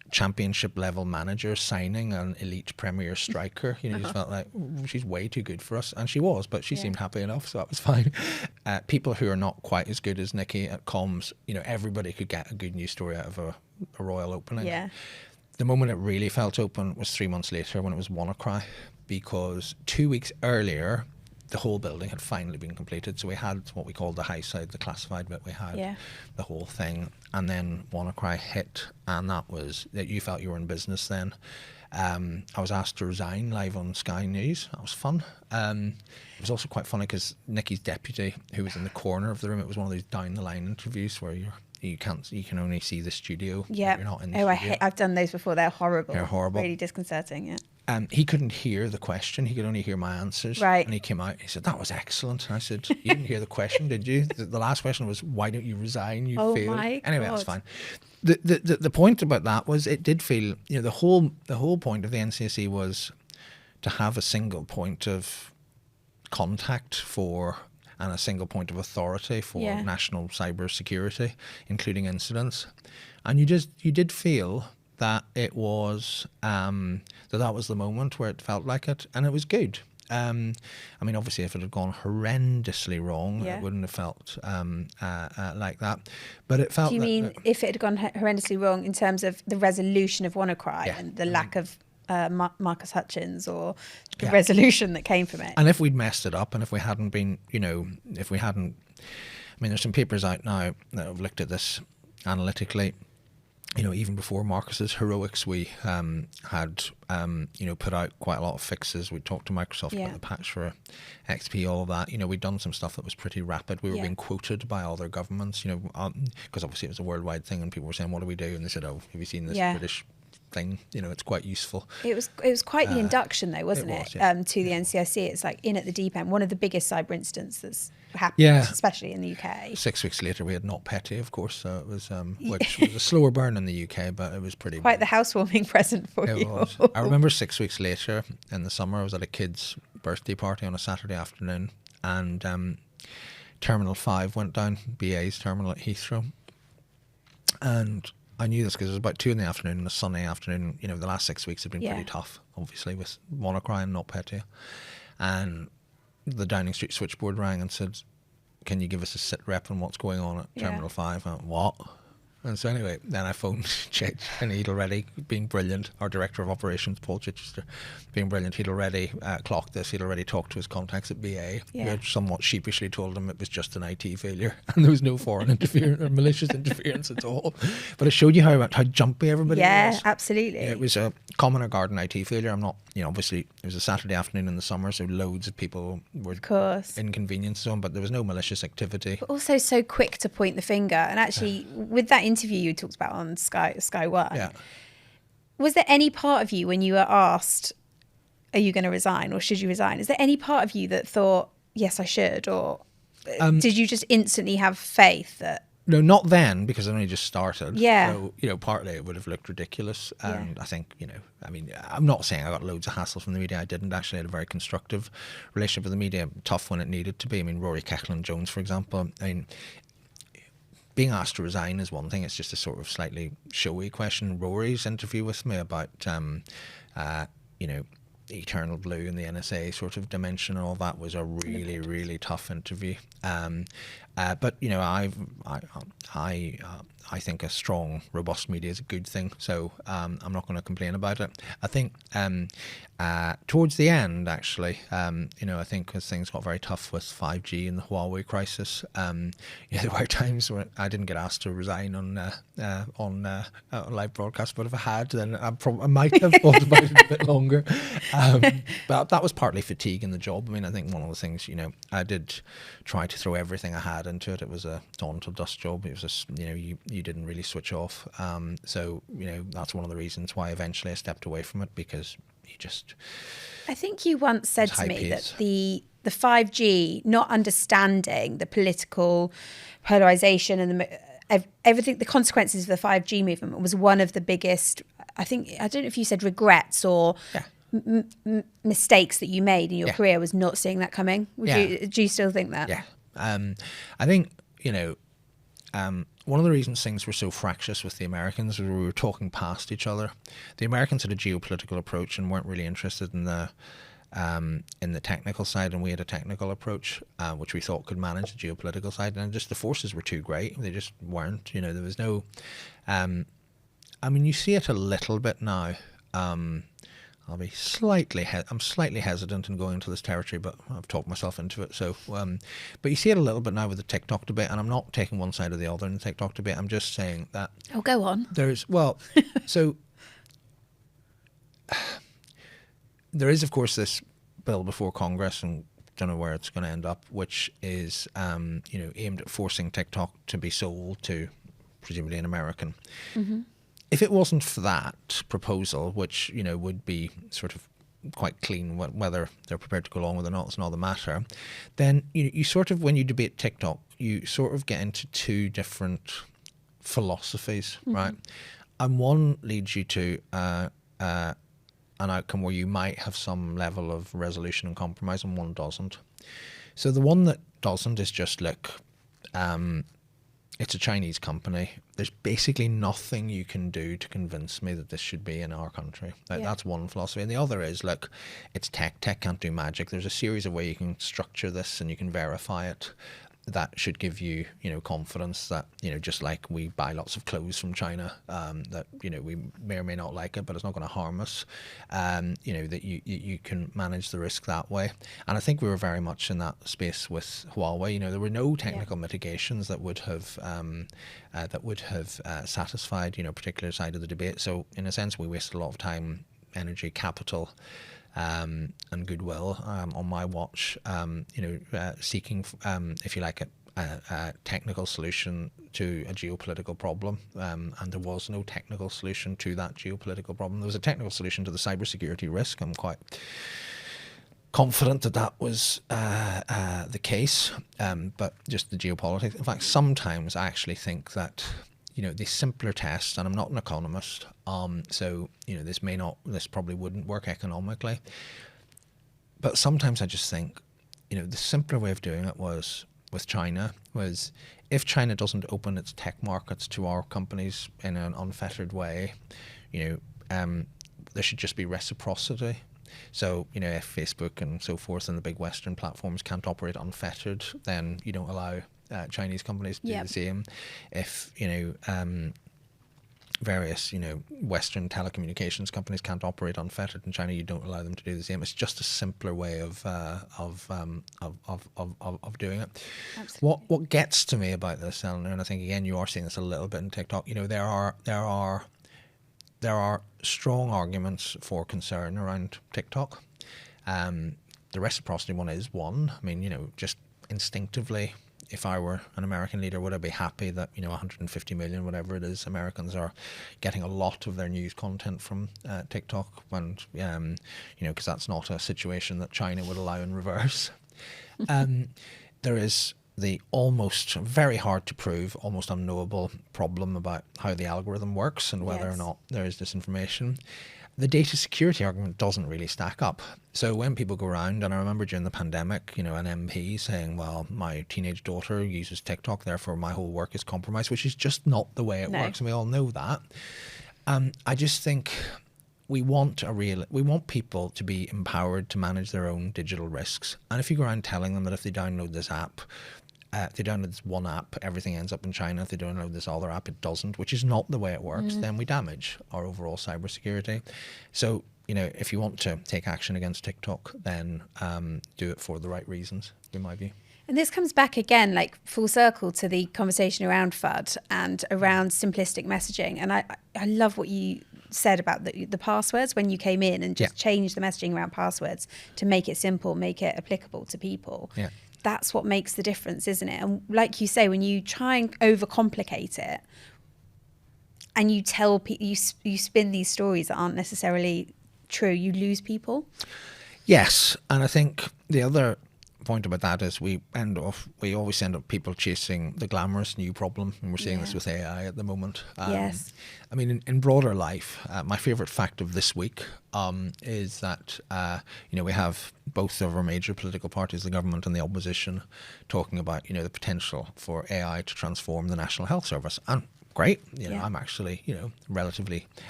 championship level manager signing an elite premier striker. You know, you just felt like, she's way too good for us, and she was, but she seemed happy enough, so that was fine. People who are not quite as good as Nikki at comms, you know, everybody could get a good news story out of a royal opening. Yeah. The moment it really felt open was 3 months later when it was WannaCry, because 2 weeks earlier the whole building had finally been completed. So we had what we called the high side, the classified bit. We had the whole thing, and then WannaCry hit, and that was that. You felt you were in business then. I was asked to resign live on Sky News. That was fun. It was also quite funny because Nikki's deputy, who was in the corner of the room, it was one of these down the line interviews where you can only see the studio. Yeah. You're not in the studio. I've done those before. They're horrible. They're horrible. Really disconcerting. Yeah. He couldn't hear the question. He could only hear my answers. Right. And he came out and he said, that was excellent. And I said, you didn't hear the question, did you? The last question was, why don't you resign? You failed. Anyway, that's fine. The point about that was it did feel, you know, the whole point of the NCSE was to have a single point of contact for, and a single point of authority for national cyber security, including incidents. And you did feel that it was that was the moment where it felt like it, and it was good. I mean, obviously, if it had gone horrendously wrong, Yeah. it wouldn't have felt like that. But it felt. Do you mean if it had gone horrendously wrong in terms of the resolution of WannaCry Yeah. and the lack of Marcus Hutchins or the Yeah. resolution that came from it? And if we'd messed it up, and if we hadn't been, if we hadn't, I mean, there's some papers out now that have looked at this analytically. Even before Marcus's heroics, we had, put out quite a lot of fixes. We talked to Microsoft Yeah. about the patch for XP, all of that. We'd done some stuff that was pretty rapid. We were Yeah. being quoted by other governments, because obviously it was a worldwide thing, and people were saying, "What do we do?" And they said, "Oh, have you seen this Yeah. British thing? It's quite useful." It was quite the induction though, wasn't it it? was, yeah. To the NCIC. It's like in at the deep end. One of the biggest cyber incidents that's happened, Yeah. especially in the UK. 6 weeks later, we had Not Petty, of course, so it was, which was a slower burn in the UK, but it was pretty. Quite the housewarming present for It you. was. I remember 6 weeks later in the summer, I was at a kid's birthday party on a Saturday afternoon, and Terminal 5 went down, BA's terminal at Heathrow. And I knew this because it was about 2 in the afternoon, on a sunny afternoon. The last 6 weeks had been Yeah. pretty tough, obviously, with WannaCry and Not Petty. And the Downing Street switchboard rang and said, "Can you give us a sit rep on what's going on at Yeah. Terminal 5? I went, "What?" And so anyway, then I phoned Chich, and he'd already, being brilliant, our Director of Operations, Paul Chichester, being brilliant, he'd already clocked this, he'd already talked to his contacts at BA, Yeah. who had somewhat sheepishly told him it was just an IT failure, and there was no foreign interference or malicious interference at all. But it showed you how jumpy everybody Yeah, was. absolutely. It was a common or garden IT failure. I'm not, obviously it was a Saturday afternoon in the summer, so loads of people were Of course. inconvenienced to them, but there was no malicious activity. But also so quick to point the finger. And actually, with that interview you talked about on Sky One, Yeah. was there any part of you when you were asked, "Are you going to resign or should you resign?" Is there any part of you that thought, "Yes, I should," or did you just instantly have faith that? No, not then, because it only just started. Yeah. So, partly it would have looked ridiculous. And Yeah. I think, I mean, I'm not saying I got loads of hassle from the media. I didn't. Actually, I had a very constructive relationship with the media, tough when it needed to be. I mean, Rory Kecklin-Jones, for example, I mean, being asked to resign is one thing. It's just a sort of slightly showy question. Rory's interview with me about, Eternal Blue and the NSA sort of dimension and all that was a really, really tough interview. But I think a strong, robust media is a good thing. So I'm not going to complain about it. I think towards the end, actually, I think as things got very tough with 5G and the Huawei crisis, there were times when I didn't get asked to resign on live broadcast. But if I had, then I might have thought about it a bit longer. But that was partly fatigue in the job. I mean, I think one of the things, I did try to throw everything I had into it. It was a dawn till dusk job. It was just, you didn't really switch off. So, that's one of the reasons why eventually I stepped away from it, because you just... I think you once said It's to high me pace. that the 5G, not understanding the political polarization and everything, the consequences of the 5G movement was one of the biggest, I don't know if you said regrets or Yeah. mistakes that you made in your Yeah. career, was not seeing that coming. Do you still think that? Yeah. I think, one of the reasons things were so fractious with the Americans was we were talking past each other. The Americans had a geopolitical approach and weren't really interested in the technical side, and we had a technical approach, which we thought could manage the geopolitical side, and just the forces were too great. They just weren't. There was no... I mean, you see it a little bit now. I'm slightly hesitant in going into this territory, but I've talked myself into it. So, but you see it a little bit now with the TikTok debate, and I'm not taking one side or the other in the TikTok debate. I'm just saying that Oh, go on. so there is, of course, this bill before Congress, and don't know where it's going to end up, which is aimed at forcing TikTok to be sold to presumably an American. Mm-hmm. If it wasn't for that proposal, which would be sort of quite clean, whether they're prepared to go along with it or not, it's another matter, then you sort of, when you debate TikTok, you sort of get into two different philosophies, right? And one leads you to an outcome where you might have some level of resolution and compromise, and one doesn't. So the one that doesn't is just, look, it's a Chinese company. There's basically nothing you can do to convince me that this should be in our country. That's one philosophy. And the other is, look, it's tech. Tech can't do magic. There's a series of ways you can structure this and you can verify it. That should give you, confidence that, just like we buy lots of clothes from China, that, we may or may not like it, but it's not going to harm us. That you can manage the risk that way. And I think we were very much in that space with Huawei. There were no technical mitigations that would have satisfied, particular side of the debate. So in a sense, we wasted a lot of time, energy, capital, and goodwill on my watch, seeking, if you like, a technical solution to a geopolitical problem, and there was no technical solution to that geopolitical problem. There was a technical solution to the cybersecurity risk. I'm quite confident that that was the case, but just the geopolitics. In fact, sometimes I actually think that the simpler tests, and I'm not an economist, so this probably wouldn't work economically, but sometimes I just think, the simpler way of doing it was with China was, if China doesn't open its tech markets to our companies in an unfettered way, there should just be reciprocity. So, if Facebook and so forth and the big Western platforms can't operate unfettered, then you don't allow Chinese companies to do the same. If various Western telecommunications companies can't operate unfettered in China, you don't allow them to do the same. It's just a simpler way of doing it. Absolutely. What gets to me about this, Eleanor, and I think again you are seeing this a little bit in TikTok. There are strong arguments for concern around TikTok. The reciprocity one is one. I mean, just instinctively, if I were an American leader, would I be happy that 150 million, whatever it is, Americans are getting a lot of their news content from TikTok, and because that's not a situation that China would allow in reverse. There is the almost very hard to prove, almost unknowable problem about how the algorithm works and whether or not there is disinformation. The data security argument doesn't really stack up. So when people go around, and I remember during the pandemic, an MP saying, well, my teenage daughter uses TikTok, therefore my whole work is compromised, which is just not the way it works, and we all know that. I just think we want people to be empowered to manage their own digital risks. And if you go around telling them that if they download this app, if they download this one app, everything ends up in China. If they download this other app, it doesn't, which is not the way it works. Then we damage our overall cybersecurity. So, if you want to take action against TikTok, then do it for the right reasons, in my view. And this comes back again, like full circle to the conversation around FUD and around simplistic messaging. And I love what you said about the passwords when you came in and just changed the messaging around passwords to make it simple, make it applicable to people. Yeah. That's what makes the difference, isn't it? And like you say, when you try and overcomplicate it and you tell people, you spin these stories that aren't necessarily true, you lose people. Yes, and I think the other point about that is we always end up people chasing the glamorous new problem, and we're seeing this with AI at the moment. Yes. I mean, in broader life, my favourite fact of this week is that we have both of our major political parties, the government and the opposition, talking about the potential for AI to transform the National Health Service. And great, I'm actually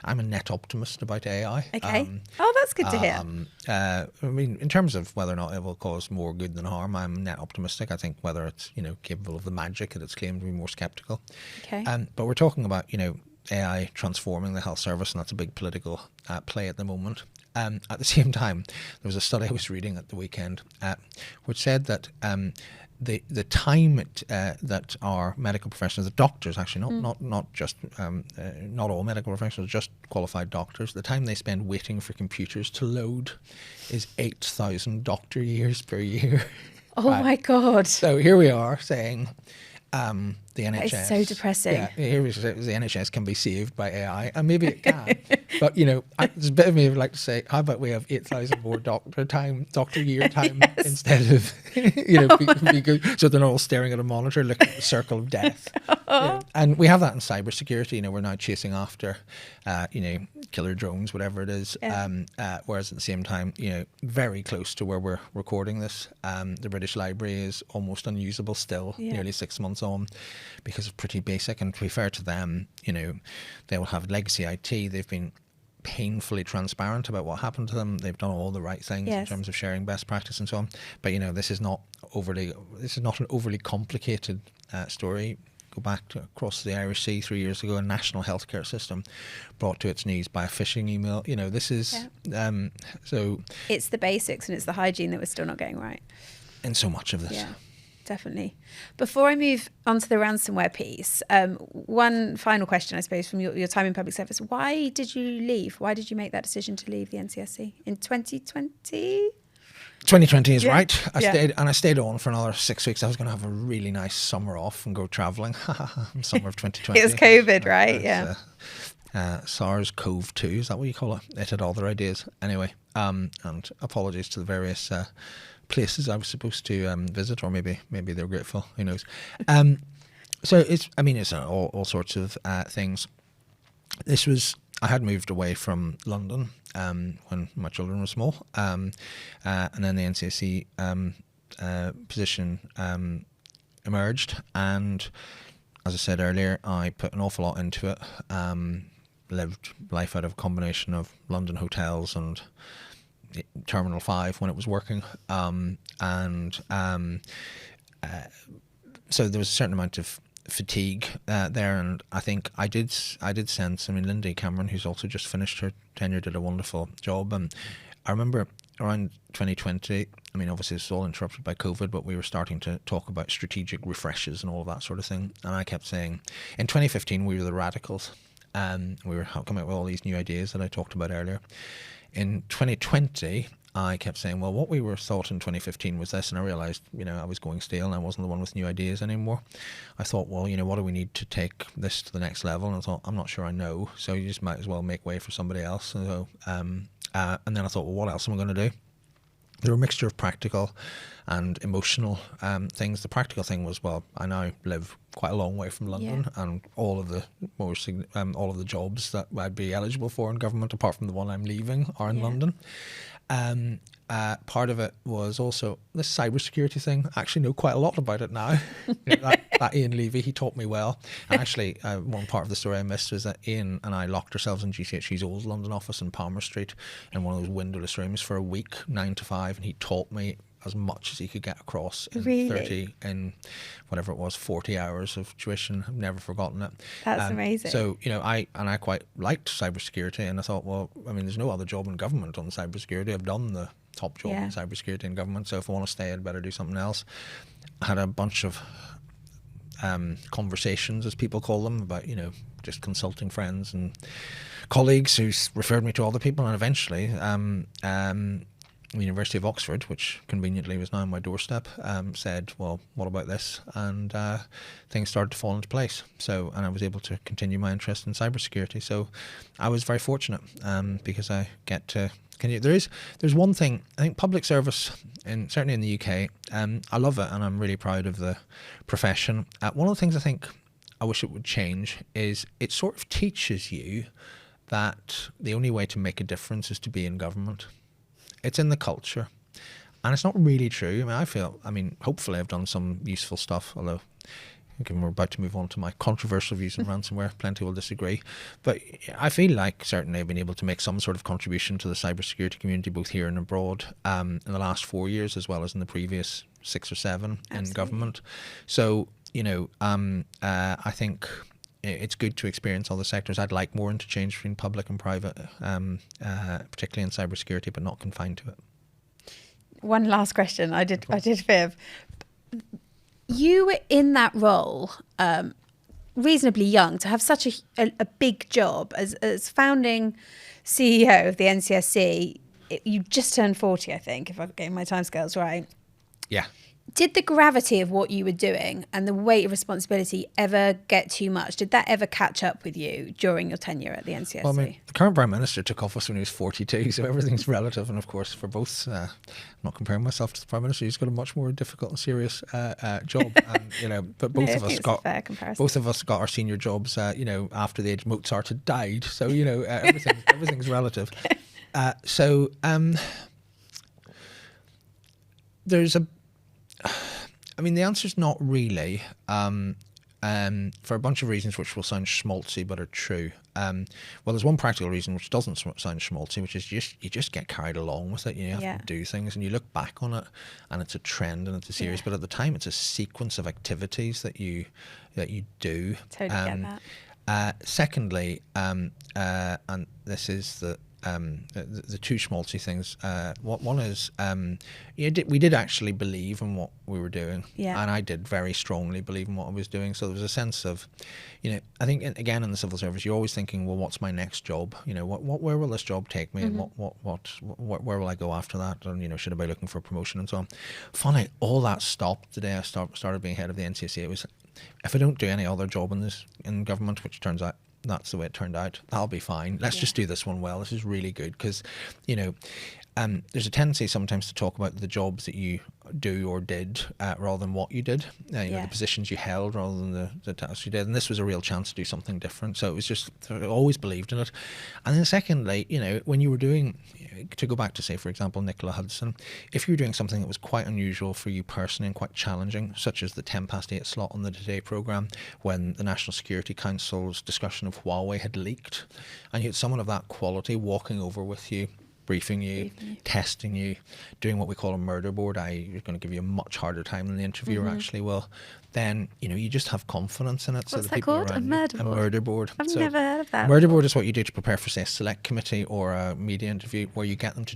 I'm a net optimist about AI. Okay. That's good to hear. I mean, in terms of whether or not it will cause more good than harm, I'm net optimistic. I think whether it's capable of the magic that it's claimed, to be more skeptical. Okay. But we're talking about AI transforming the health service, and that's a big political play at the moment. At the same time, there was a study I was reading at the weekend which said that the time that our medical professionals, the doctors actually, not just not all medical professionals, just qualified doctors, the time they spend waiting for computers to load is 8,000 doctor years per year. Oh my God! So here we are saying the NHS. It's so depressing. Yeah, here we say the NHS can be saved by AI, and maybe it can. But there's a bit of me would like to say, how about we have 8,000 more doctor year time instead of be good, so they're not all staring at a monitor looking at the circle of death. And we have that in cybersecurity. You know, we're now chasing after, killer drones, whatever it is. Whereas at the same time, very close to where we're recording this, the British Library is almost unusable still, nearly 6 months on, because it's pretty basic. And to be fair to them, they will have legacy IT. They've been painfully transparent about what happened to them. They've done all the right things in terms of sharing best practice and so on. But this is not an overly complicated story. Go back to across the Irish Sea 3 years ago, a national healthcare system brought to its knees by a phishing email. This is so it's the basics and it's the hygiene that we're still not getting right in so much of this. Yeah, definitely. Before I move on to the ransomware piece, one final question, I suppose, from your time in public service. Why did you leave? Why did you make that decision to leave the NCSC in 2020? 2020 is right. I stayed on for another 6 weeks. I was going to have a really nice summer off and go travelling. Summer of 2020. It was COVID, right? SARS-CoV-2, is that what you call it? It had other ideas. Anyway, and apologies to the various places I was supposed to visit, or maybe they're grateful. Who knows? So it's all sorts of things. I had moved away from London when my children were small, and then the NCSC position emerged, and as I said earlier, I put an awful lot into it. Lived life out of a combination of London hotels and Terminal 5 when it was working, so there was a certain amount of fatigue there, and I think I did sense. Lindy Cameron, who's also just finished her tenure, did a wonderful job. And I remember around 2020, obviously this was all interrupted by COVID, but we were starting to talk about strategic refreshes and all of that sort of thing. And I kept saying, in 2015 we were the radicals, we were coming up with all these new ideas that I talked about earlier. In 2020, I kept saying, well, what we were thought in 2015 was this, and I realised, I was going stale and I wasn't the one with new ideas anymore. I thought, well, what do we need to take this to the next level? And I thought, I'm not sure I know, so you just might as well make way for somebody else. And so, and then I thought, well, what else am I going to do? There were a mixture of practical and emotional things. The practical thing was, well, I now live quite a long way from London, and all of the jobs that I'd be eligible for in government, apart from the one I'm leaving, are in London. Part of it was also this cybersecurity thing. I actually know quite a lot about it now. that Ian Levy, he taught me well. And actually, one part of the story I missed was that Ian and I locked ourselves in GCHQ's old London office in Palmer Street in one of those windowless rooms for a week, 9 to 5, and he taught me as much as he could get across in 40 hours of tuition. I've never forgotten it. That's amazing. So, I quite liked cybersecurity, and I thought, well, there's no other job in government on cybersecurity. I've done the top job in cybersecurity in government, so if I want to stay, I'd better do something else. I had a bunch of conversations, as people call them, about, just consulting friends and colleagues who referred me to other people, and eventually the University of Oxford, which conveniently was now on my doorstep, said, well, what about this? And things started to fall into place. So, and I was able to continue my interest in cybersecurity. So I was very fortunate because I get to continue. There's one thing, I think public service, and certainly in the UK, I love it and I'm really proud of the profession. One of the things I think I wish it would change is it sort of teaches you that the only way to make a difference is to be in government. It's in the culture, and it's not really true. Hopefully I've done some useful stuff, although given we're about to move on to my controversial views on ransomware, plenty will disagree. But I feel like certainly I've been able to make some sort of contribution to the cybersecurity community, both here and abroad, in the last 4 years, as well as in the previous 6 or 7 in government. So, I think it's good to experience all the sectors. I'd like more interchange between public and private, particularly in cybersecurity, but not confined to it. One last question. I did fib. You were in that role reasonably young to have such a big job as founding CEO of the NCSC. You just turned 40, I think, if I'm getting my timescales right. Yeah. Did the gravity of what you were doing and the weight of responsibility ever get too much? Did that ever catch up with you during your tenure at the NCSC? Well, I mean, the current Prime Minister took office when he was 42, so everything's relative. And of course, for both, I'm not comparing myself to the Prime Minister, he's got a much more difficult and serious job. And, but both of us got our senior jobs, after the age of Mozart had died. So, everything's relative. The answer's not really, for a bunch of reasons which will sound schmaltzy but are true. Well, there's one practical reason which doesn't sound schmaltzy, which is you just get carried along with it. You have to do things, and you look back on it, and it's a trend and it's a series. But at the time, it's a sequence of activities that you do. Totally get that. Secondly, and this is the two schmaltzy things. One is we did actually believe in what we were doing, and I did very strongly believe in what I was doing. So there was a sense of, I think again in the civil service, you're always thinking, well, what's my next job? Where will this job take me, and where will I go after that? And should I be looking for a promotion and so on. Funny, all that stopped the day I started being head of the NCSC. It was, if I don't do any other job in government, which turns out that's the way it turned out, I'll be fine. Let's just do this one well. This is really good because, there's a tendency sometimes to talk about the jobs that you do or did rather than what you did, the positions you held rather than the tasks you did. And this was a real chance to do something different. So it was just, I always believed in it. And then secondly, when you were doing, to go back to say, for example, Nicola Hudson, if you were doing something that was quite unusual for you personally and quite challenging, such as the 8 slot on the Today programme, when the National Security Council's discussion of Huawei had leaked, and you had someone of that quality walking over with you, briefing you, testing you, doing what we call a murder board, i.e. you're going to give you a much harder time than the interviewer actually will, then you just have confidence in it. What's that called? A murder board? I've never heard of that. Murder board is what you do to prepare for, say, a select committee or a media interview, where you get them to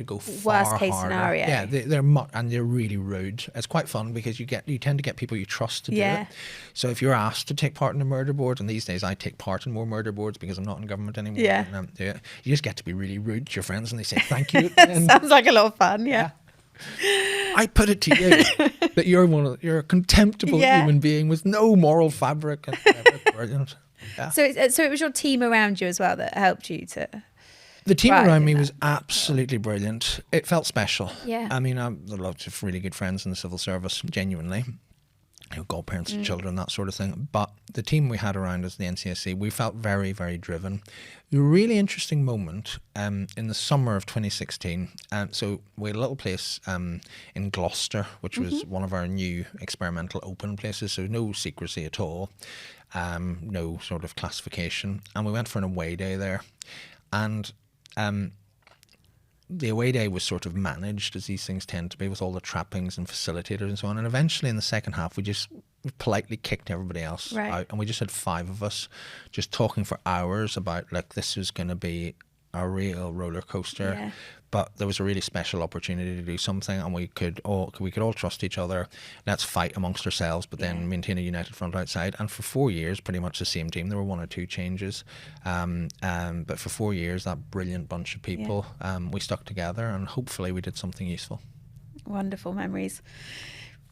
go far worst case harder. scenario. Yeah, they're really rude. It's quite fun because you tend to get people you trust to do it. So if you're asked to take part in a murder board, and these days I take part in more murder boards because I'm not in government anymore. You just get to be really rude to your friends, and they say thank you. Sounds like a lot of fun. Yeah. I put it to you that you're a contemptible human being with no moral fabric. Brilliant. Yeah. So it was your team around you as well that helped you to. The team around me was absolutely brilliant. It felt special. Yeah. I mean, I've lots of really good friends in the civil service, genuinely. Godparents and children, that sort of thing. But the team we had around us, the NCSC, we felt very, very driven. A really interesting moment in the summer of 2016. So we had a little place in Gloucester, which was one of our new experimental open places. So no secrecy at all, no sort of classification. And we went for an away day there. And the away day was sort of managed, as these things tend to be, with all the trappings and facilitators and so on. And eventually in the second half, we just politely kicked everybody else out. And we just had 5 of us just talking for hours about, like, this was going to be a real roller coaster. Yeah. But there was a really special opportunity to do something, and we could all trust each other. Let's fight amongst ourselves, but then maintain a united front outside. And for 4 years, pretty much the same team. There were 1 or 2 changes, but for 4 years, that brilliant bunch of people, we stuck together, and hopefully we did something useful. Wonderful memories.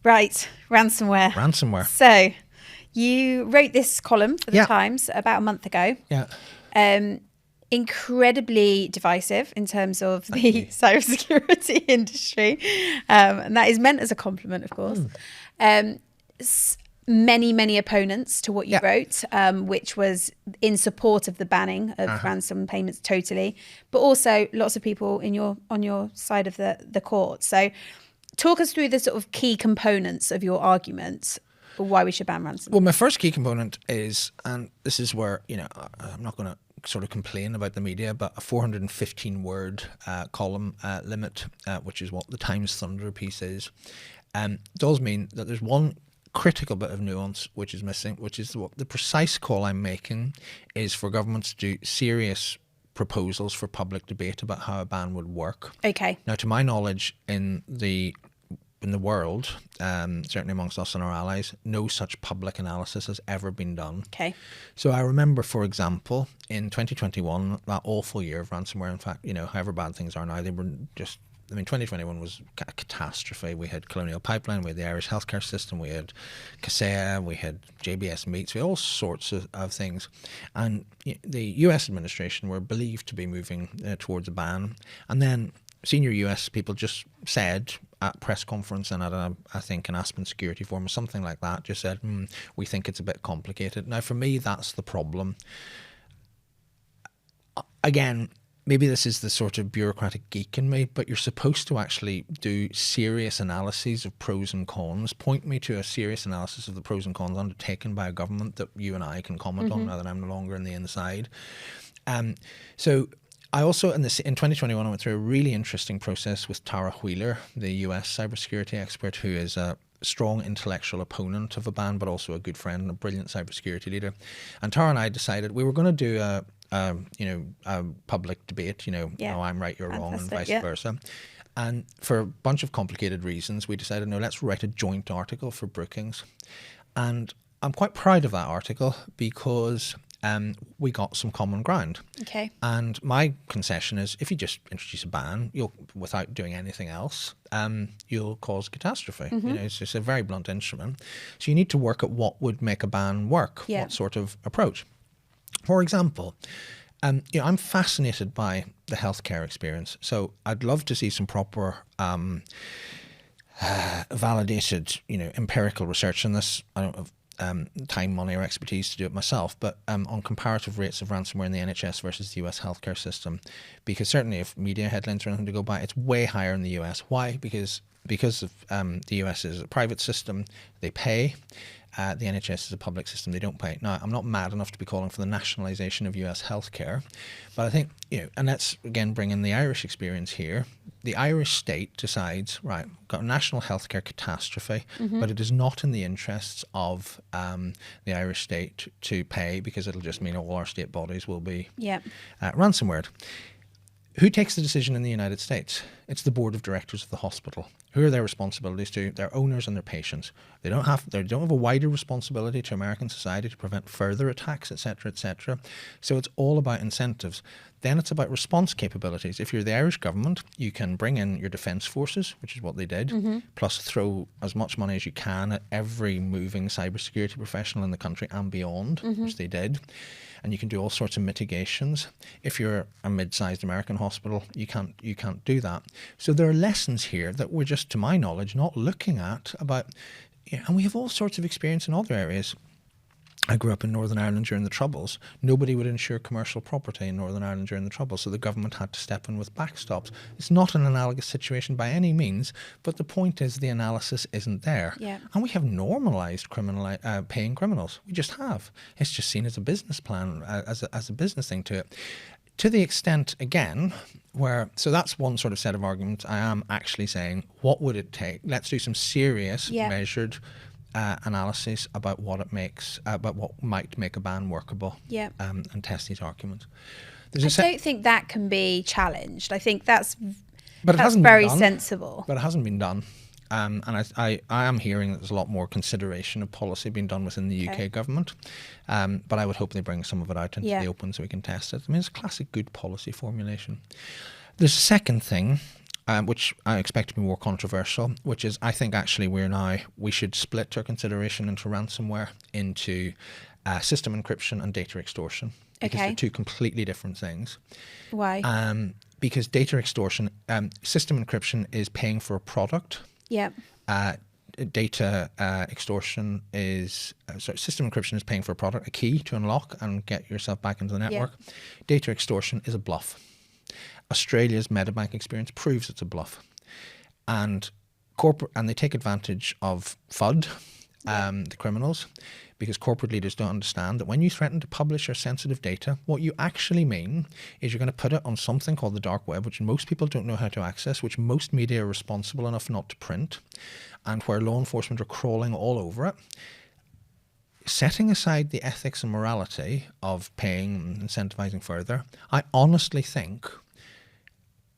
Right, ransomware. So, you wrote this column for the Times about a month ago. Yeah. Incredibly divisive in terms of the cybersecurity industry, and that is meant as a compliment, of course. Many opponents to what you wrote, which was in support of the banning of ransom payments totally, but also lots of people on your side of the court. So talk us through the sort of key components of your argument for why we should ban ransom. Well, my first key component is, and this is where, I'm not going to sort of complain about the media, but a 415 word column limit, which is what the Times Thunder piece is, does mean that there's one critical bit of nuance which is missing, which is what the precise call I'm making is for governments to do serious proposals for public debate about how a ban would work. Okay. Now, to my knowledge, in the world, certainly amongst us and our allies, no such public analysis has ever been done. Okay. So I remember, for example, in 2021, that awful year of ransomware, in fact, however bad things are now, they were just I mean, 2021 was a catastrophe. We had Colonial Pipeline, we had the Irish healthcare system, we had Casea, we had JBS Meats, we had all sorts of things. And the US administration were believed to be moving towards a ban. And then senior US people just said at a press conference and at I think an Aspen Security Forum or something like that, just said, we think it's a bit complicated. Now, for me, that's the problem. Again, maybe this is the sort of bureaucratic geek in me, but you're supposed to actually do serious analyses of pros and cons. Point me to a serious analysis of the pros and cons undertaken by a government that you and I can comment on, rather than I'm no longer in the inside. So I also, in 2021, I went through a really interesting process with Tara Wheeler, the US cybersecurity expert, who is a strong intellectual opponent of a ban, but also a good friend and a brilliant cybersecurity leader. And Tara and I decided we were going to do a public debate, how I'm right, you're wrong, and vice versa. And for a bunch of complicated reasons, we decided, no, let's write a joint article for Brookings. And I'm quite proud of that article because we got some common ground. Okay. And my concession is, if you just introduce a ban, without doing anything else, you'll cause catastrophe. It's just a very blunt instrument. So you need to work at what would make a ban work, what sort of approach. For example, I'm fascinated by the healthcare experience. So I'd love to see some proper validated, empirical research on this. I don't have time, money, or expertise to do it myself, but on comparative rates of ransomware in the NHS versus the US healthcare system. Because certainly if media headlines are anything to go by, it's way higher in the US. Why? Because of the US is a private system, they pay. The NHS is a public system, they don't pay. Now, I'm not mad enough to be calling for the nationalisation of US healthcare, but I think, and let's again bring in the Irish experience here. The Irish state decides, right, we've got a national healthcare catastrophe, but it is not in the interests of the Irish state to pay, because it'll just mean all our state bodies will be ransomwared. Who takes the decision in the United States? It's the board of directors of the hospital. Who are their responsibilities to? Their owners and their patients. They don't have a wider responsibility to American society to prevent further attacks, etc., etc. So it's all about incentives. Then it's about response capabilities. If you're the Irish government, you can bring in your defence forces, which is what they did, plus throw as much money as you can at every moving cybersecurity professional in the country and beyond, which they did. And you can do all sorts of mitigations. If you're a mid-sized American hospital, you can't do that. So there are lessons here that we're just, to my knowledge, not looking at about, and we have all sorts of experience in other areas. I grew up in Northern Ireland during the Troubles. Nobody would insure commercial property in Northern Ireland during the Troubles, so the government had to step in with backstops. It's not an analogous situation by any means, but the point is the analysis isn't there. Yeah. And we have normalised paying criminals. We just have. It's just seen as a business plan, as a business thing to it. To the extent, again, so that's one sort of set of arguments. I am actually saying, what would it take? Let's do some serious, measured analysis about what it makes, about what might make a ban workable, and test these arguments. I don't think that can be challenged. I think that's very sensible. But it hasn't been done. And I am hearing that there's a lot more consideration of policy being done within the UK government. But I would hope they bring some of it out into the open so we can test it. I mean, it's classic good policy formulation. There's a second thing, which I expect to be more controversial, which is I think actually we should split our consideration into ransomware into system encryption and data extortion. Because they're two completely different things. Why? Because data extortion, system encryption is paying for a product. Yeah. Data extortion is, system encryption is paying for a product, a key to unlock and get yourself back into the network. Yeah. Data extortion is a bluff. Australia's Medibank experience proves it's a bluff. And they take advantage of FUD, the criminals, because corporate leaders don't understand that when you threaten to publish your sensitive data, what you actually mean is you're going to put it on something called the dark web, which most people don't know how to access, which most media are responsible enough not to print, and where law enforcement are crawling all over it. Setting aside the ethics and morality of paying and incentivizing further, I honestly think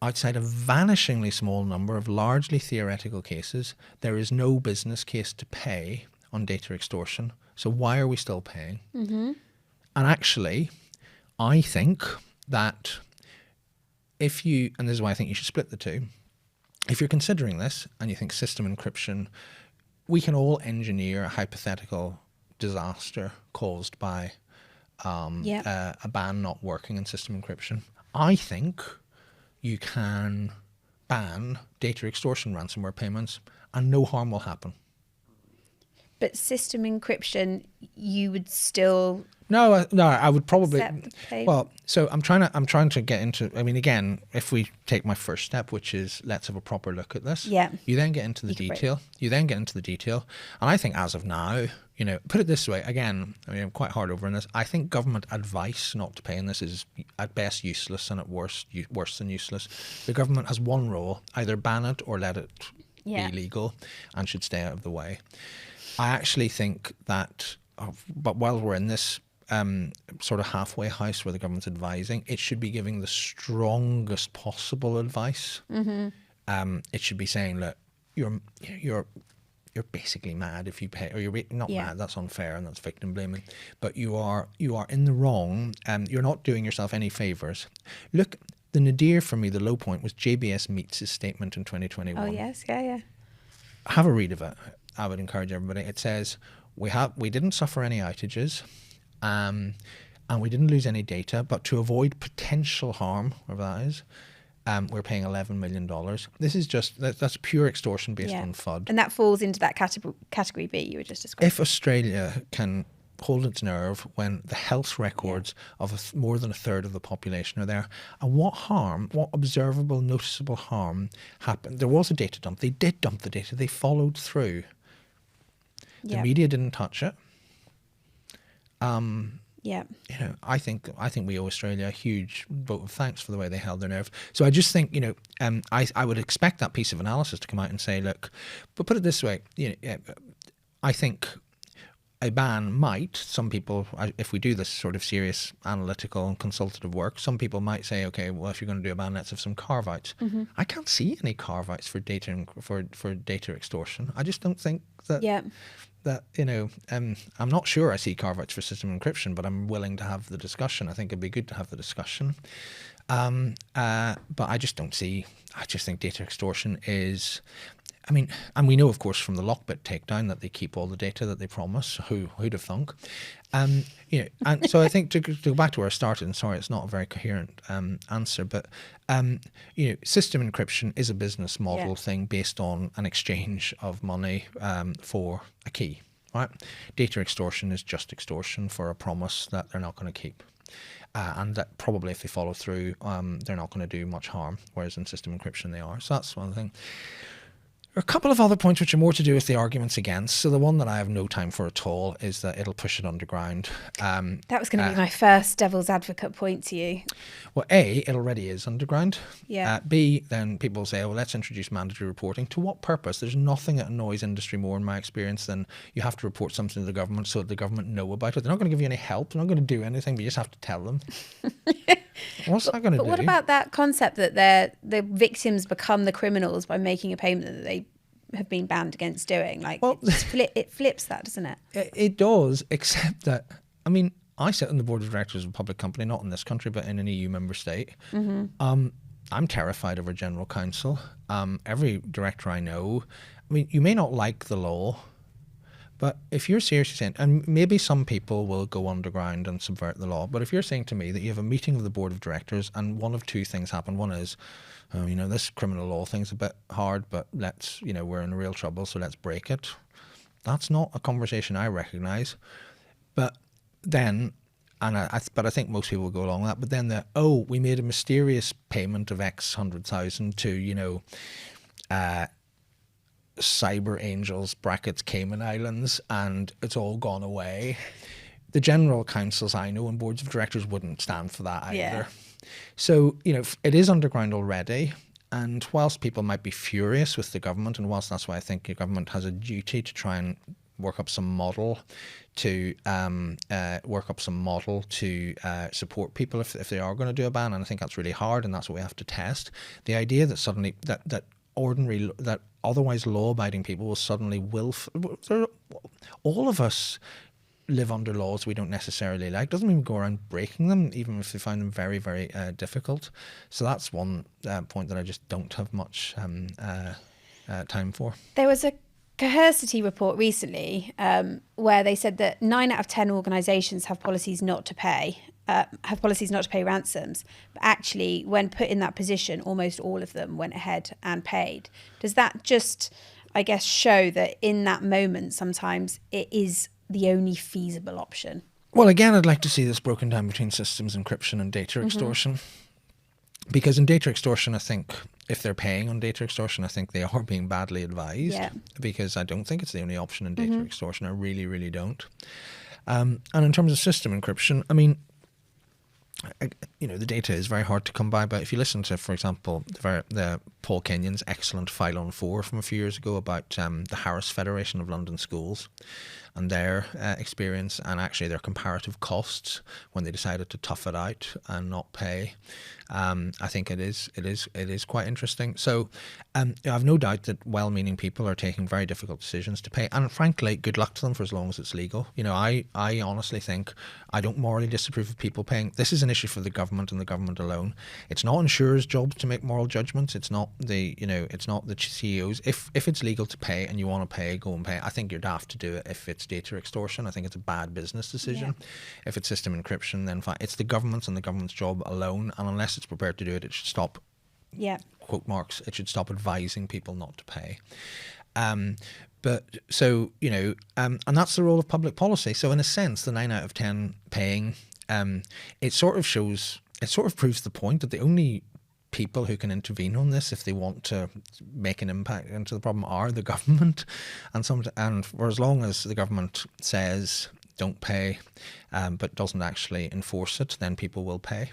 outside a vanishingly small number of largely theoretical cases, there is no business case to pay on data extortion. So why are we still paying? And actually, I think that and this is why I think you should split the two, if you're considering this and you think system encryption, we can all engineer a hypothetical disaster caused by a ban not working in system encryption. I think you can ban data extortion ransomware payments and no harm will happen. But system encryption, you would still No, I would probably. accept the payment? Well, so I'm trying to get into. I mean, again, if we take my first step, which is let's have a proper look at this. Yeah. You then get into the You can break. detail. You then get into the detail, and I think as of now, you know, put it this way. Again, I mean, I'm quite hard over in this. I think government advice not to pay in this is at best useless and at worst worse than useless. The government has one role: either ban it or let it Yeah. be legal, and should stay out of the way. I actually think that, but while we're in this sort of halfway house where the government's advising, it should be giving the strongest possible advice. It should be saying, look, you're basically mad if you pay, or you're not mad. That's unfair and that's victim blaming. But you are in the wrong. You're not doing yourself any favors. Look, the nadir for me, the low point was JBS Meets' statement in 2021. Oh yes, yeah. Have a read of it. I would encourage everybody. It says we didn't suffer any outages, and we didn't lose any data. But to avoid potential harm, whatever that is, we're paying $11 million. This is that's pure extortion based on FUD. And that falls into that category B you were just describing. If Australia can hold its nerve when the health records of more than a third of the population are there, and what observable, noticeable harm happened? There was a data dump. They did dump the data. They followed through. The media didn't touch it. You know, I think we owe Australia a huge vote of thanks for the way they held their nerve. So I just think, you know, I would expect that piece of analysis to come out and say, look, but put it this way, you know, I think a ban might, some people, if we do this sort of serious analytical and consultative work, some people might say, okay, well, if you're going to do a ban, let's have some carve-outs. I can't see any carve-outs for data for data extortion. I just don't think that that, you know, I'm not sure I see carve-outs for system encryption, but I'm willing to have the discussion. I think it'd be good to have the discussion. But I just don't see, I just think data extortion is, I mean, and we know, of course, from the Lockbit takedown that they keep all the data that they promise. Who'd have thunk? You know, and so I think to go back to where I started, and sorry, it's not a very coherent answer, but you know, system encryption is a business model thing based on an exchange of money for a key. Right? Data extortion is just extortion for a promise that they're not going to keep. And that probably if they follow through, they're not going to do much harm, whereas in system encryption they are. So that's one thing. There are a couple of other points which are more to do with the arguments against. So the one that I have no time for at all is that it'll push it underground. That was going to be my first devil's advocate point to you. Well, A, it already is underground. Yeah. B, then people say, well, let's introduce mandatory reporting. To what purpose? There's nothing that annoys industry more in my experience than you have to report something to the government so that the government know about it. They're not going to give you any help. They're not going to do anything, but you just have to tell them. What's that going to do? But what about that concept that the victims become the criminals by making a payment that they have been banned against doing? Like, well, it flips that, doesn't it? It does, except that, I mean, I sit on the board of directors of a public company, not in this country, but in an EU member state. I'm terrified of our general counsel. Every director I know, I mean, you may not like the law, but if you're seriously saying, and maybe some people will go underground and subvert the law, but if you're saying to me that you have a meeting of the board of directors and one of two things happen, one is, oh, you know, this criminal law thing's a bit hard, but let's, you know, we're in real trouble, so let's break it. That's not a conversation I recognise. But then, and I think most people will go along with that, but then we made a mysterious payment of X 100,000 to, you know, Cyber Angels brackets Cayman Islands, and it's all gone away. The general counsels I know and boards of directors wouldn't stand for that either. Yeah. So, you know, it is underground already. And whilst people might be furious with the government, and whilst that's why I think the government has a duty to try and work up some model to support people if they are going to do a ban, and I think that's really hard, and that's what we have to test. The idea that suddenly that otherwise law-abiding people will suddenly all of us live under laws we don't necessarily like. Doesn't mean we go around breaking them, even if we find them very, very difficult. So that's one point that I just don't have much time for. There was a Cohesity report recently where they said that 9 out of 10 organisations have policies not to pay ransoms, but actually when put in that position, almost all of them went ahead and paid. Does that just, I guess, show that in that moment sometimes it is the only feasible option? Well, again, I'd like to see this broken down between systems encryption and data extortion. Because in data extortion, I think if they're paying on data extortion, I think they are being badly advised. Yeah. Because I don't think it's the only option in data extortion. I really, really don't. And in terms of system encryption, I mean, the data is very hard to come by. But if you listen to, for example, the Paul Kenyon's excellent File on 4 from a few years ago about the Harris Federation of London Schools and their experience and actually their comparative costs when they decided to tough it out and not pay, I think it is quite interesting. So I have no doubt that well-meaning people are taking very difficult decisions to pay, and frankly, good luck to them for as long as it's legal. I honestly think I don't morally disapprove of people paying. This is an issue for the government and the government alone. It's not insurers' jobs to make moral judgments. It's not the CEOs. If it's legal to pay and you want to pay, go and pay. I think you're daft to do it if it's data extortion. I think it's a bad business decision. Yeah. If it's system encryption, then fine. It's the government's and the government's job alone, and unless it's prepared to do it, it should stop. Yeah. Quote marks. It should stop advising people not to pay. But so and that's the role of public policy. So in a sense, the 9 out of 10 paying, it sort of proves the point that the only people who can intervene on this if they want to make an impact into the problem are the government, and for as long as the government says don't pay, but doesn't actually enforce it, then people will pay.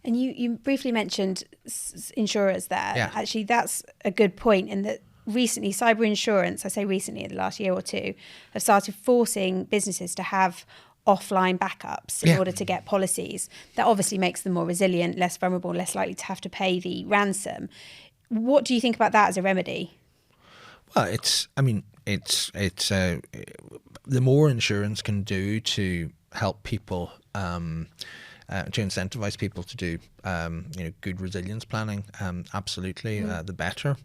And you briefly mentioned insurers there. Yeah. Actually, that's a good point in that recently cyber insurance, I say recently in the last year or two, have started forcing businesses to have offline backups in order to get policies. That obviously makes them more resilient, less vulnerable, less likely to have to pay the ransom. What do you think about that as a remedy? Well, it's the more insurance can do to help people, to incentivize people to do good resilience planning, absolutely, the better.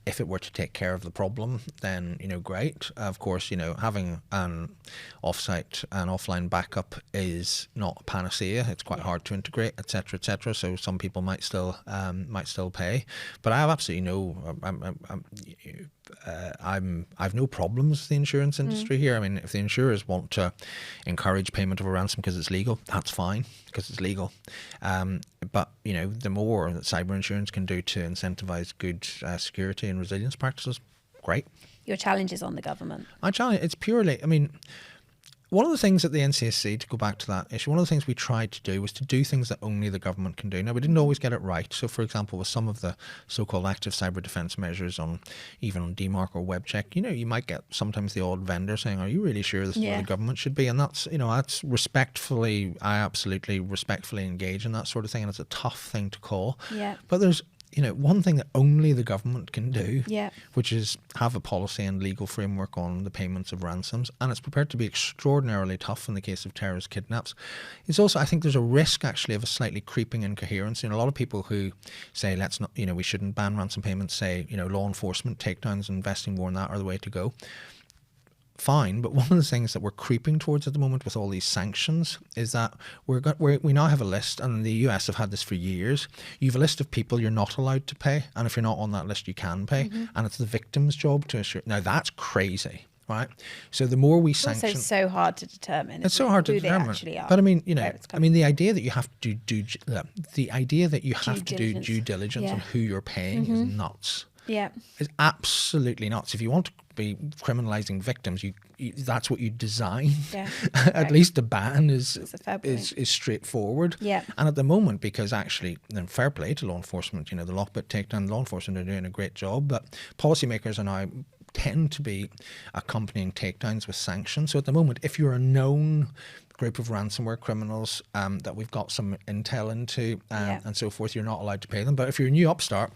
If it were to take care of the problem, then great. Of course, having an offline backup is not a panacea. It's quite hard to integrate, etc., etc. So some people might still pay, but I have absolutely I've no problems with the insurance industry here. I mean, if the insurers want to encourage payment of a ransom because it's legal, that's fine, because it's legal. But the more that cyber insurance can do to incentivize good security and resilience practices, great. Your challenge is on the government. It's purely, one of the things at the NCSC, to go back to that issue, one of the things we tried to do was to do things that only the government can do. Now, we didn't always get it right. So, for example, with some of the so-called active cyber defense measures even on DMARC or WebCheck, you might get sometimes the odd vendor saying, are you really sure this is where the government should be? And that's, that's respectfully, I absolutely respectfully engage in that sort of thing. And it's a tough thing to call. Yeah. But there's, one thing that only the government can do, yeah, which is have a policy and legal framework on the payments of ransoms, and it's prepared to be extraordinarily tough in the case of terrorist kidnaps. It's also, I think there's a risk actually of a slightly creeping incoherence. A lot of people who say let's not, we shouldn't ban ransom payments, say, law enforcement takedowns and investing more in that are the way to go. Fine, but one of the things that we're creeping towards at the moment with all these sanctions is that we now have a list, and the US have had this for years. You have a list of people you're not allowed to pay, and if you're not on that list, you can pay, and it's the victim's job to assure. Now that's crazy, right? So the more we sanction, it's also so hard to determine. It's so hard to determine. They actually are. But the idea that you have to do due diligence on who you're paying is nuts. Yeah, it's absolutely nuts. If you want to be criminalizing victims, you that's what you design. Yeah, at least the ban is straightforward. Yeah, and at the moment, because actually, then fair play to law enforcement. The Lockbit takedown, law enforcement are doing a great job, but policymakers are now tend to be accompanying takedowns with sanctions. So at the moment, if you're a known group of ransomware criminals that we've got some intel into and so forth, you're not allowed to pay them. But if you're a new upstart,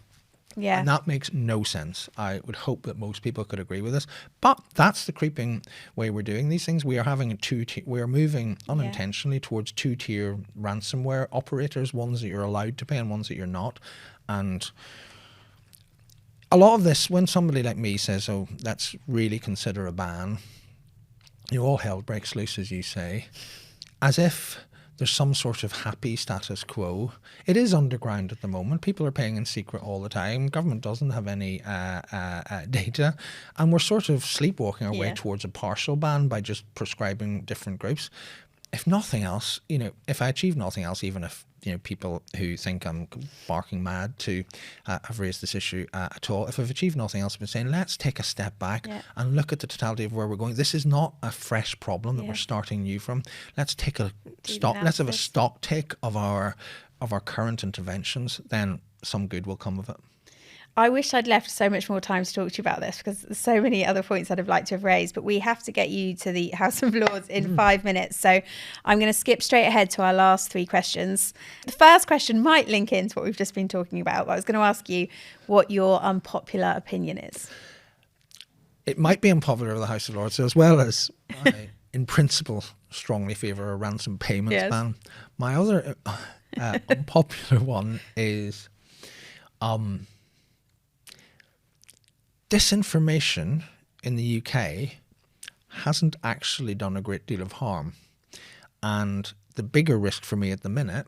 Yeah. And that makes no sense. I would hope that most people could agree with this. But that's the creeping way we're doing these things. We are having we are moving unintentionally towards two-tier ransomware operators, ones that you're allowed to pay and ones that you're not. And a lot of this, when somebody like me says, oh, let's really consider a ban, all hell breaks loose, as you say, as if there's some sort of happy status quo. It is underground at the moment. People are paying in secret all the time. Government doesn't have any data. And we're sort of sleepwalking our way towards a partial ban by just prescribing different groups. If nothing else, if I achieve nothing else, even if people who think I'm barking mad to have raised this issue at all, if I've achieved nothing else, I've been saying let's take a step back and look at the totality of where we're going. This is not a fresh problem that we're starting new from. Let's take a stock. Let's have a stock take of our current interventions. Then some good will come of it. I wish I'd left so much more time to talk to you about this, because there's so many other points I'd have liked to have raised, but we have to get you to the House of Lords in 5 minutes. So I'm going to skip straight ahead to our last 3 questions. The first question might link into what we've just been talking about, but I was going to ask you what your unpopular opinion is. It might be unpopular with the House of Lords, as well as I, in principle, strongly favour a ransom payments ban. My other unpopular one is disinformation in the UK hasn't actually done a great deal of harm. And the bigger risk for me at the minute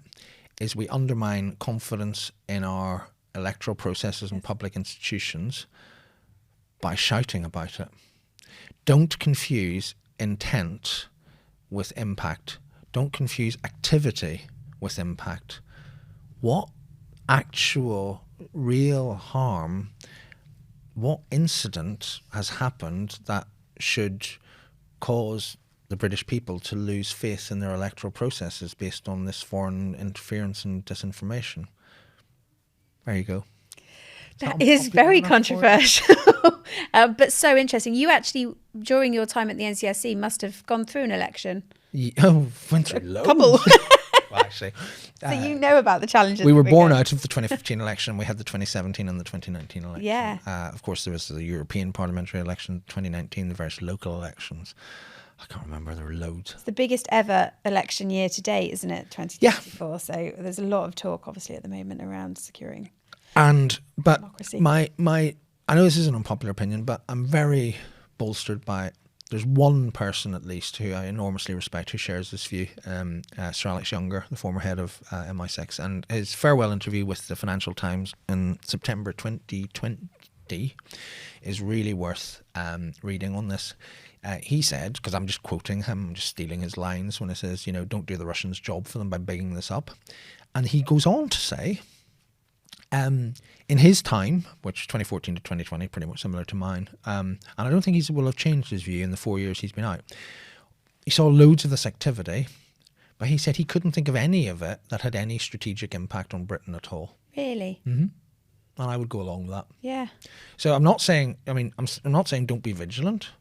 is we undermine confidence in our electoral processes and public institutions by shouting about it. Don't confuse intent with impact. Don't confuse activity with impact. What actual real harm, what incident has happened that should cause the British people to lose faith in their electoral processes based on this foreign interference and disinformation? There you go. That is very controversial, but so interesting. You actually, during your time at the NCSC, must have gone through an election. Went through loads. Couple. Well, actually, so you know about the challenges. We were born out of the 2015 election. We had the 2017 and the 2019 election. Yeah. Of course, there was the European parliamentary election, 2019, the various local elections. I can't remember. There were loads. It's the biggest ever election year to date, isn't it? 2024. Yeah. So there's a lot of talk, obviously, at the moment around securing democracy. I know this is an unpopular opinion, but I'm very bolstered by. There's one person, at least, who I enormously respect who shares this view, Sir Alex Younger, the former head of MI6, and his farewell interview with the Financial Times in September 2020 is really worth reading on this. He said, because I'm just quoting him, I'm just stealing his lines when he says, don't do the Russians' job for them by bigging this up. And he goes on to say, in his time, which 2014 to 2020, pretty much similar to mine, and I don't think he will have changed his view in the 4 years he's been out. He saw loads of this activity, but he said he couldn't think of any of it that had any strategic impact on Britain at all. Really? Mm-hmm. And I would go along with that. Yeah. So I'm not saying don't be vigilant.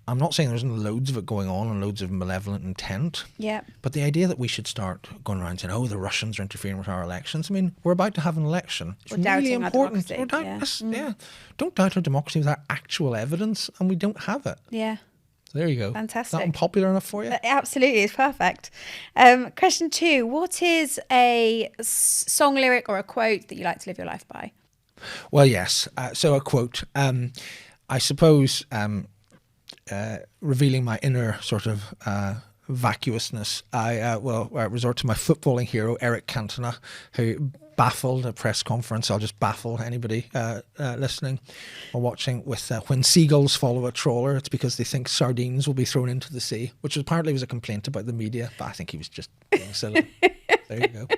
I'm not saying there isn't loads of it going on and loads of malevolent intent. Yeah. But the idea that we should start going around saying, oh, the Russians are interfering with our elections. I mean, we're about to have an election. It's really important. Don't doubt our democracy without actual evidence, and we don't have it. Yeah. So there you go. Fantastic. Is that unpopular enough for you? Absolutely, it's perfect. Question 2. What is a song lyric or a quote that you like to live your life by? Well, yes. So a quote. I suppose... revealing my inner sort of vacuousness, I will resort to my footballing hero, Eric Cantona, who baffled a press conference. I'll just baffle anybody listening or watching with when seagulls follow a trawler, it's because they think sardines will be thrown into the sea, which apparently was a complaint about the media, but I think he was just being silly. There you go.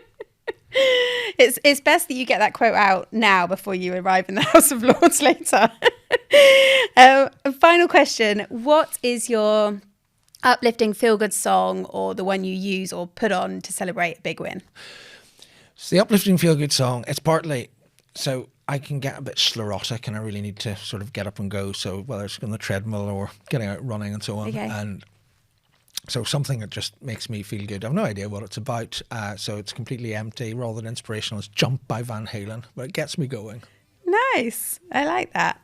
It's best that you get that quote out now before you arrive in the House of Lords later. Final question. What is your uplifting feel-good song, or the one you use or put on to celebrate a big win? So the uplifting feel-good song, it's partly... So I can get a bit sclerotic and I really need to sort of get up and go. So whether it's on the treadmill or getting out running and so on. Okay. And so something that just makes me feel good. I've no idea what it's about. So it's completely empty. Rather than inspirational, it's Jump by Van Halen. But it gets me going. Nice. I like that.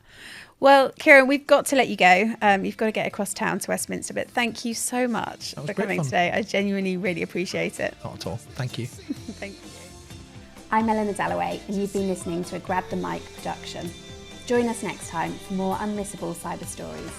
Well, Ciaran, we've got to let you go. You've got to get across town to Westminster, but thank you so much for coming today. I genuinely really appreciate it. Not at all. Thank you. Thank you. I'm Eleanor Dalloway, and you've been listening to a Grab the Mic production. Join us next time for more unmissable cyber stories.